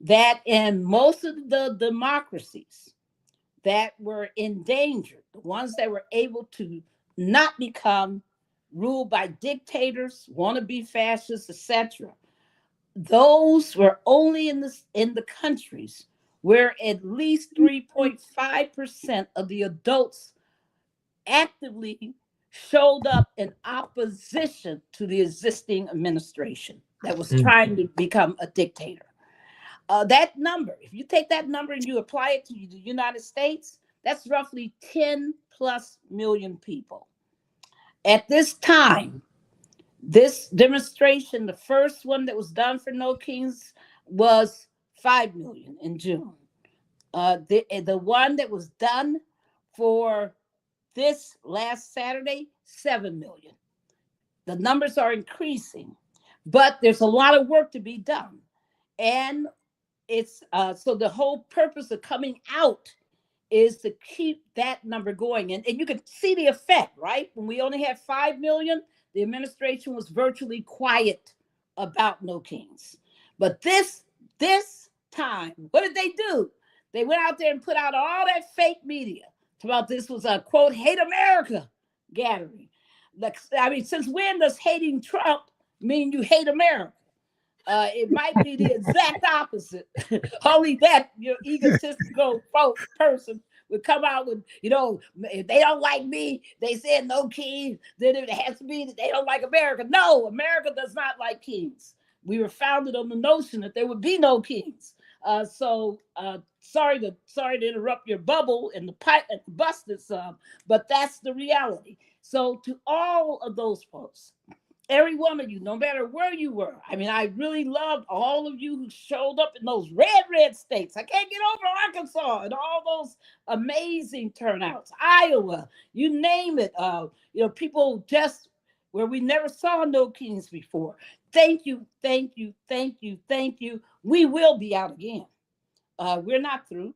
that in most of the democracies that were endangered, the ones that were able to not become ruled by dictators, wannabe fascists, etc., those were only in the countries where at least 3.5% of the adults actively showed up in opposition to the existing administration that was trying to become a dictator. That number, if you take that number and you apply it to the United States, that's roughly 10 plus million people. At this time, this demonstration, the first one that was done for No Kings, was 5 million in June. The one that was done for this last Saturday, 7 million. The numbers are increasing, but there's a lot of work to be done. And it's so the whole purpose of coming out is to keep that number going. And you can see the effect, right? When we only had 5 million, the administration was virtually quiet about No Kings. But this time, what did they do? They went out there and put out all that fake media about this was a, quote, hate America gathering. Since when does hating Trump mean you hate America? It might be the exact opposite. Only that your egotistical person would come out with, if they don't like me, they said no kings, then it has to be that they don't like America. No, America does not like kings. We were founded on the notion that there would be no kings. Sorry to interrupt your bubble and the pipe and busted some, but that's the reality. So to all of those folks, every one of you, no matter where you were. I really loved all of you who showed up in those red states. I can't get over Arkansas and all those amazing turnouts. Iowa, you name it. People just where we never saw no kings before. Thank you. We will be out again. We're not through.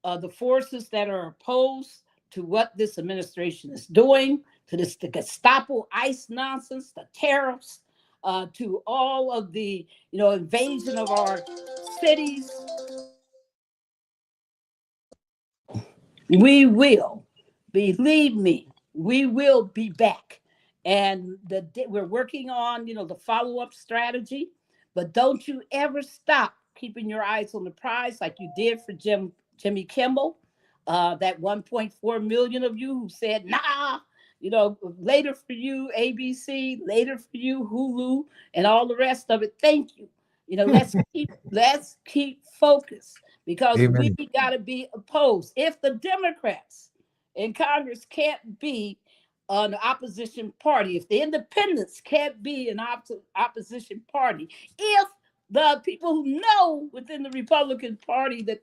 The forces that are opposed to what this administration is doing, to the Gestapo ICE nonsense, the tariffs, to all of the invasion of our cities. We will, believe me, we will be back. And we're working on the follow-up strategy, but don't you ever stop keeping your eyes on the prize like you did for Jimmy Kimmel. That 1.4 million of you who said, nah, later for you, ABC, later for you, Hulu, and all the rest of it. Thank you. Let's keep focused, because Amen. we got to be opposed. If the Democrats in Congress can't be an opposition party, if the independents can't be an opposition party, if the people who know within the Republican Party that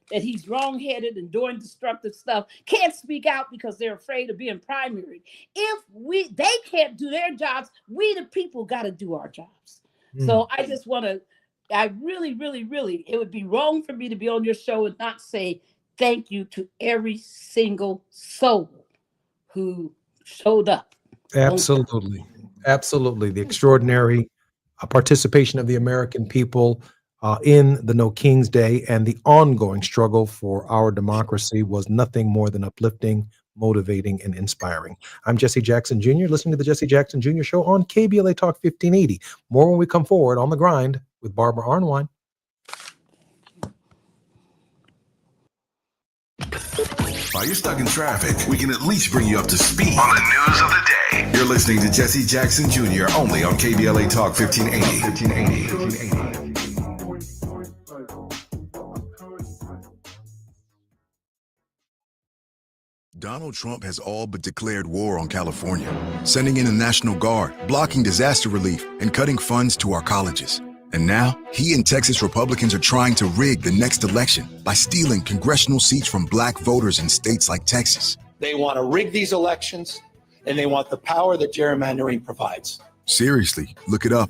he's wrong-headed and doing destructive stuff can't speak out because they're afraid of being primaried. If they can't do their jobs, we the people got to do our jobs. So I just want to, I really, it would be wrong for me to be on your show and not say thank you to every single soul who showed up. Absolutely. The extraordinary participation of the American people in the No Kings Day and the ongoing struggle for our democracy was nothing more than uplifting, motivating, and inspiring. I'm Jesse Jackson Jr., listening to the Jesse Jackson Jr. Show on KBLA Talk 1580. More when we come forward on The Grind with Barbara Arnwine. While you're stuck in traffic, we can at least bring you up to speed on the news of the day. You're listening to Jesse Jackson Jr. only on KBLA Talk 1580. Donald Trump has all but declared war on California, sending in the National Guard, blocking disaster relief, and cutting funds to our colleges. And now, he and Texas Republicans are trying to rig the next election by stealing congressional seats from black voters in states like Texas. They want to rig these elections, and they want the power that gerrymandering provides. Seriously, look it up.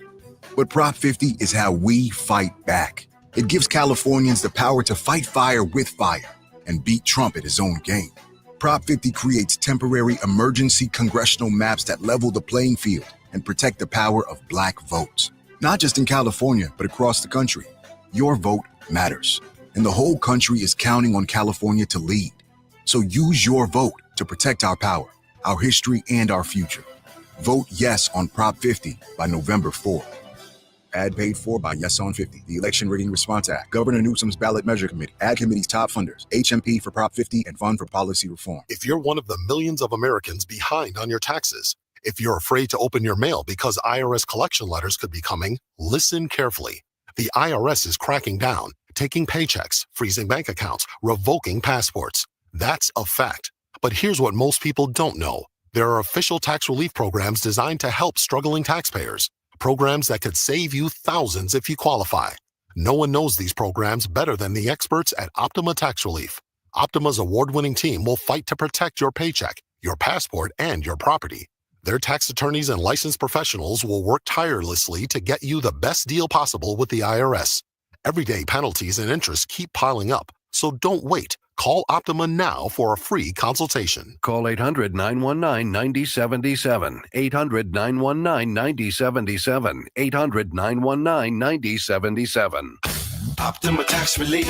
But Prop 50 is how we fight back. It gives Californians the power to fight fire with fire and beat Trump at his own game. Prop 50 creates temporary emergency congressional maps that level the playing field and protect the power of black votes. Not just in California, but across the country. Your vote matters, and the whole country is counting on California to lead. So use your vote to protect our power, our history, and our future. Vote yes on Prop 50 by November 4. Ad paid for by Yes on 50, the Election Rigging Response Act, Governor Newsom's Ballot Measure Committee, Ad Committee's top funders, HMP for Prop 50, and Fund for Policy Reform. If you're one of the millions of Americans behind on your taxes, if you're afraid to open your mail because IRS collection letters could be coming, listen carefully. The IRS is cracking down, taking paychecks, freezing bank accounts, revoking passports. That's a fact. But here's what most people don't know. There are official tax relief programs designed to help struggling taxpayers. Programs that could save you thousands if you qualify. No one knows these programs better than the experts at Optima Tax Relief. Optima's award-winning team will fight to protect your paycheck, your passport, and your property. Their tax attorneys and licensed professionals will work tirelessly to get you the best deal possible with the IRS. Everyday penalties and interest keep piling up, so don't wait. Call Optima now for a free consultation. Call 800-919-9077. 800-919-9077. 800-919-9077. Optima Tax Relief.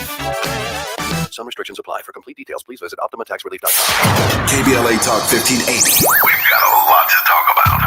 Some restrictions apply. For complete details, please visit OptimaTaxRelief.com. KBLA Talk 1580. We've got a lot to talk about.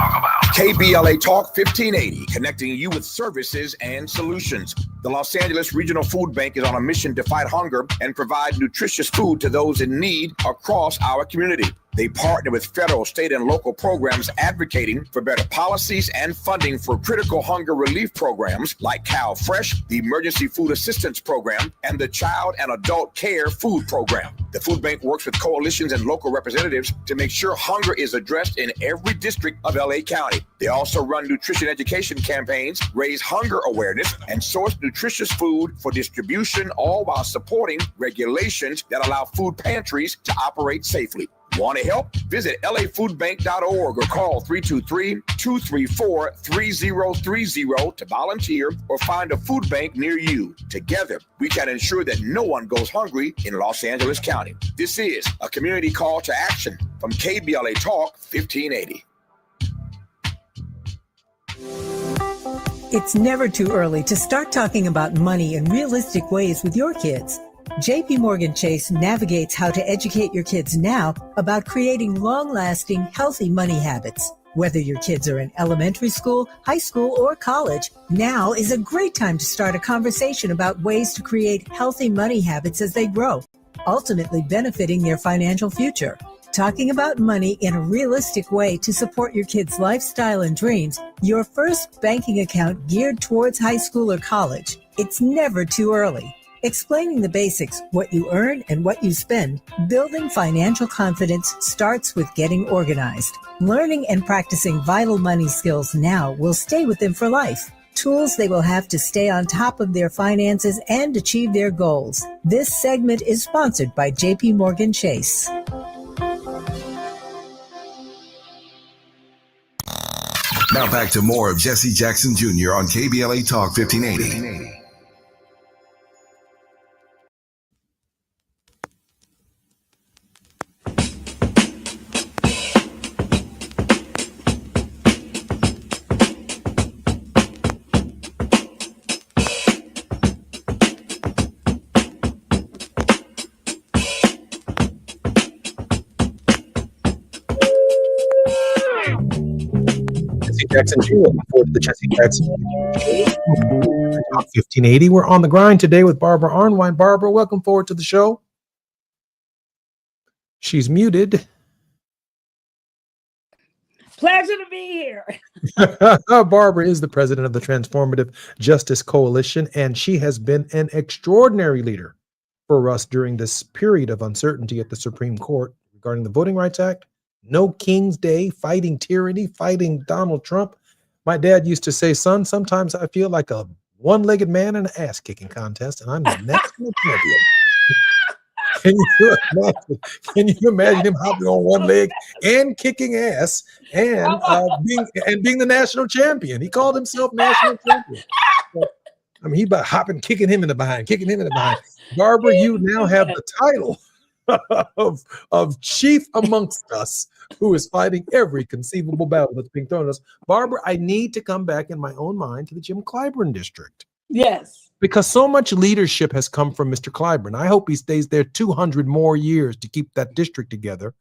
KBLA Talk 1580, connecting you with services and solutions. The Los Angeles Regional Food Bank is on a mission to fight hunger and provide nutritious food to those in need across our community. They partner with federal, state, and local programs advocating for better policies and funding for critical hunger relief programs like Cal Fresh, the Emergency Food Assistance Program, and the Child and Adult Care Food Program. The food bank works with coalitions and local representatives to make sure hunger is addressed in every district of LA County. They also run nutrition education campaigns, raise hunger awareness, and source nutritious food for distribution, all while supporting regulations that allow food pantries to operate safely. Want to help? Visit lafoodbank.org or call 323-234-3030 to volunteer or find a food bank near you. Together, we can ensure that no one goes hungry in Los Angeles County. This is a community call to action from KBLA Talk 1580. It's never too early to start talking about money in realistic ways with your kids. JP Morgan Chase navigates how to educate your kids now about creating long-lasting, healthy money habits. Whether your kids are in elementary school, high school, or college, now is a great time to start a conversation about ways to create healthy money habits as they grow, ultimately benefiting their financial future. Talking about money in a realistic way to support your kids' lifestyle and dreams, your first banking account geared towards high school or college. It's never too early. Explaining the basics, what you earn and what you spend, building financial confidence starts with getting organized. Learning and practicing vital money skills now will stay with them for life. Tools they will have to stay on top of their finances and achieve their goals. This segment is sponsored by JP Morgan Chase. Now back to more of Jesse Jackson Jr. on KBLA Talk 1580. Jackson Jr. Looking forward to the Jesse Jackson Talk 1580. We're on the grind today with Barbara Arnwine. Barbara, welcome forward to the show. She's muted. Pleasure to be here. Barbara is the president of the Transformative Justice Coalition, and she has been an extraordinary leader for us during this period of uncertainty at the Supreme Court regarding the Voting Rights Act. No King's Day, fighting tyranny, fighting Donald Trump. My dad used to say, son, sometimes I feel like a one-legged man in an ass-kicking contest, and I'm the national champion. Can you imagine him hopping on one leg and kicking ass and being the national champion? He called himself national champion. I mean, he about hopping, kicking him in the behind. Barbara, you now have the title of chief amongst us, who is fighting every conceivable battle that's being thrown at us. Barbara, I need to come back in my own mind to the Jim Clyburn district. Yes. Because so much leadership has come from Mr. Clyburn. I hope he stays there 200 more years to keep that district together.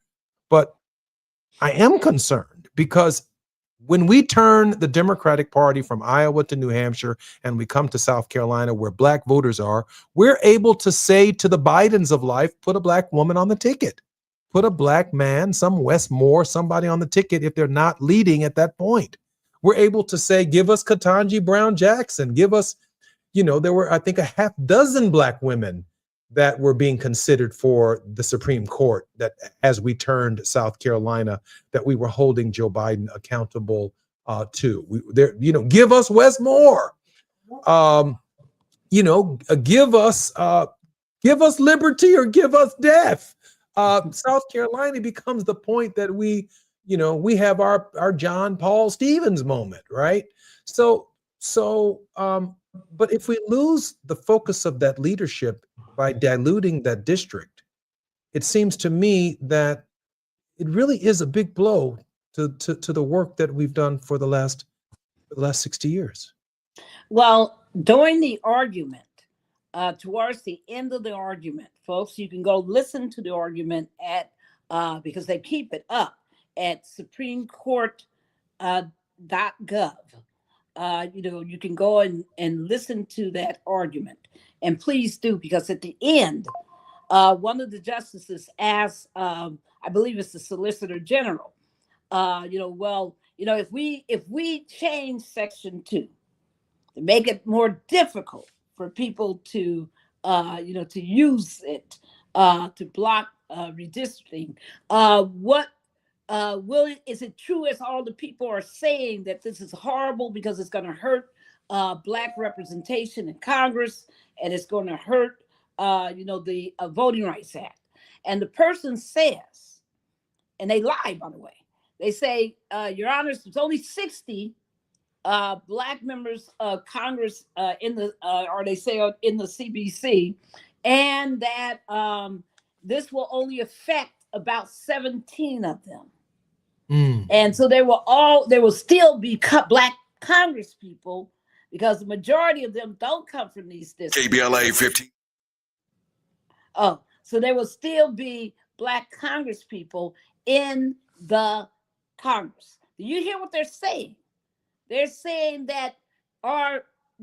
But I am concerned because when we turn the Democratic Party from Iowa to New Hampshire and we come to South Carolina where black voters are, we're able to say to the Bidens of life, put a black woman on the ticket, put a black man, some Wes Moore, somebody on the ticket if they're not leading at that point. We're able to say, give us Ketanji Brown Jackson, give us, there were, I think, a half dozen black women that were being considered for the Supreme Court that as we turned South Carolina, that we were holding Joe Biden accountable to. Give us Wes Moore. Give us liberty or give us death. South Carolina becomes the point that we have our John Paul Stevens moment, right? But if we lose the focus of that leadership by diluting that district, it seems to me that it really is a big blow to the work that we've done for the last 60 years. Well, during the argument, towards the end of the argument, folks, you can go listen to the argument at because they keep it up at Supreme Court You can go and listen to that argument. And please do, because at the end, one of the justices asked, I believe it's the Solicitor General, if we change Section 2 to make it more difficult for people to use it to block redistricting, is it true as all the people are saying that this is horrible because it's going to hurt Black representation in Congress and it's going to hurt the Voting Rights Act? And the person says, and they lie, by the way, they say, Your Honors, there's only 60 Black members of Congress in the CBC, and that this will only affect about 17 of them. And so there will still be Black Congress people, because the majority of them don't come from these districts. KBLA 15. Oh, so there will still be Black Congress people in the Congress. Do you hear what they're saying? They're saying that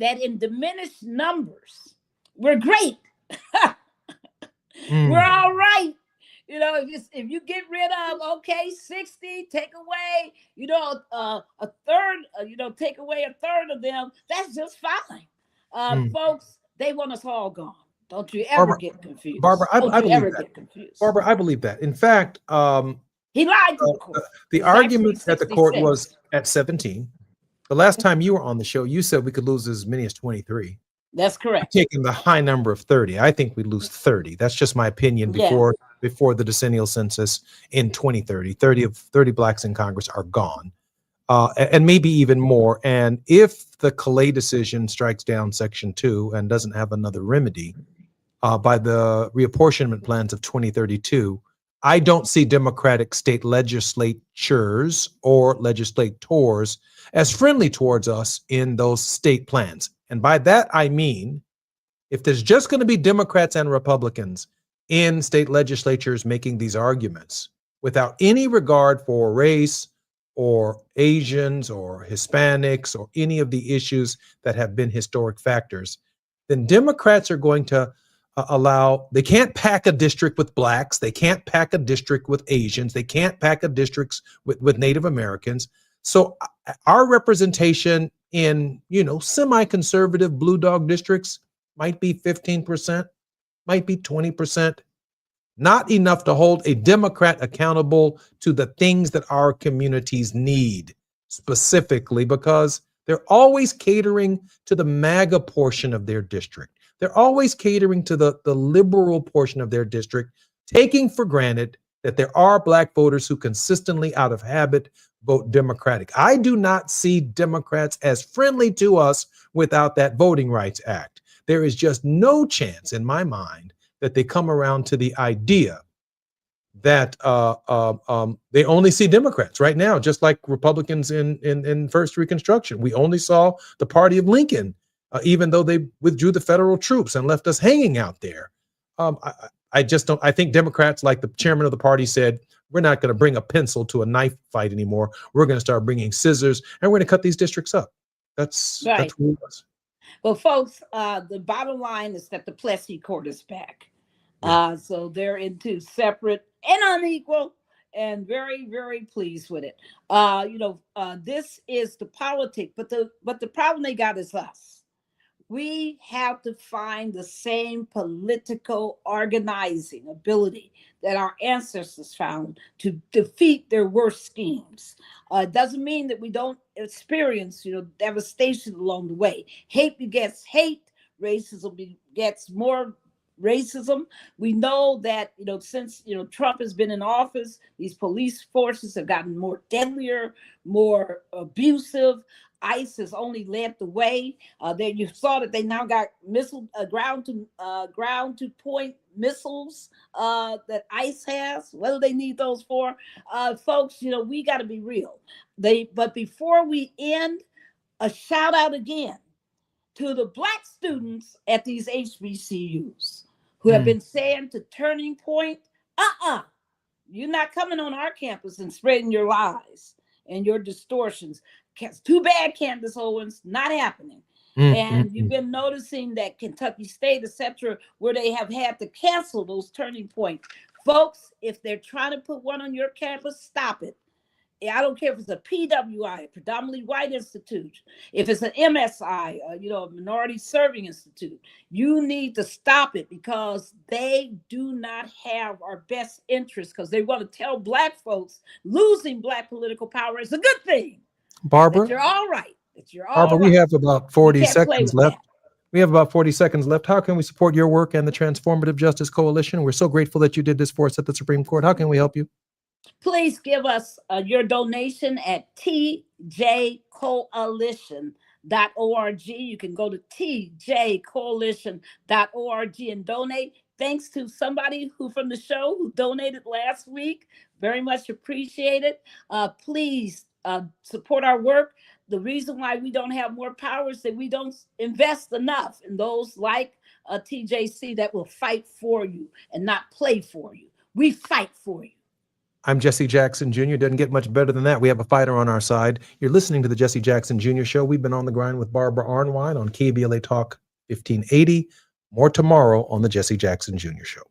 in diminished numbers, we're great. We're all right. If you get rid of 60, take away a third, take away a third of them, that's just fine. Folks, they want us all gone. Don't you ever get confused. Barbara, I believe that. Get confused. Barbara, I believe that. In fact, he lied to the court. The argument at the court was at 17. The last time you were on the show, you said we could lose as many as 23. That's correct. Taking the high number of 30, I think we'd lose 30. That's just my opinion. Before the decennial census in 2030, 30 Blacks in Congress are gone, and maybe even more. And if the Calais decision strikes down Section 2 and doesn't have another remedy by the reapportionment plans of 2032, I don't see Democratic state legislatures or legislators as friendly towards us in those state plans. And by that, I mean, if there's just going to be Democrats and Republicans in state legislatures making these arguments without any regard for race or Asians or Hispanics or any of the issues that have been historic factors, then Democrats are going to they can't pack a district with Blacks, they can't pack a district with Asians, they can't pack a district with Native Americans. So our representation in, semi-conservative blue dog districts might be 15%, might be 20%, not enough to hold a Democrat accountable to the things that our communities need specifically, because they're always catering to the MAGA portion of their district. They're always catering to the liberal portion of their district, taking for granted that there are Black voters who consistently, out of habit, vote Democratic. I do not see Democrats as friendly to us without that Voting Rights Act. There is just no chance in my mind that they come around to the idea that they only see Democrats right now, just like Republicans in First Reconstruction. We only saw the party of Lincoln, even though they withdrew the federal troops and left us hanging out there. I just don't. I think Democrats, like the chairman of the party said, we're not going to bring a pencil to a knife fight anymore. We're going to start bringing scissors, and we're going to cut these districts up. That's what it was. Well, folks, the bottom line is that the Plessy court is back. So they're into separate and unequal, and very, very pleased with it. This is the politic, but the problem they got is us. We have to find the same political organizing ability that our ancestors found to defeat their worst schemes. It doesn't mean that we don't experience, devastation along the way. Hate begets hate. Racism begets more racism. We know that, since, Trump has been in office, these police forces have gotten more deadlier, more abusive. ICE has only led the way. Then you saw that they now got ground to point missiles that ICE has. What do they need those for? Folks, we got to be real. But before we end, a shout out again to the Black students at these HBCUs who have been saying to Turning Point, you're not coming on our campus and spreading your lies and your distortions. Too bad, Candace Owens, not happening. And you've been noticing that Kentucky State, etc., where they have had to cancel those turning points. Folks, if they're trying to put one on your campus, stop it. I don't care if it's a PWI, a predominantly white institute, if it's an MSI, a minority serving institute, you need to stop it because they do not have our best interest, because they want to tell Black folks losing Black political power is a good thing. Barbara, that you're all right. Barbara, we have about 40 seconds left. That. We have about 40 seconds left. How can we support your work and the Transformative Justice Coalition? We're so grateful that you did this for us at the Supreme Court. How can we help you? Please give us your donation at tjcoalition.org. You can go to tjcoalition.org and donate. Thanks to somebody from the show who donated last week. Very much appreciated. Please support our work. The reason why we don't have more power is that we don't invest enough in those like TJC that will fight for you and not play for you. We fight for you. I'm Jesse Jackson Jr. Doesn't get much better than that. We have a fighter on our side. You're listening to the Jesse Jackson Jr. Show. We've been on the grind with Barbara Arnwine on KBLA Talk 1580. More tomorrow on the Jesse Jackson Jr. Show.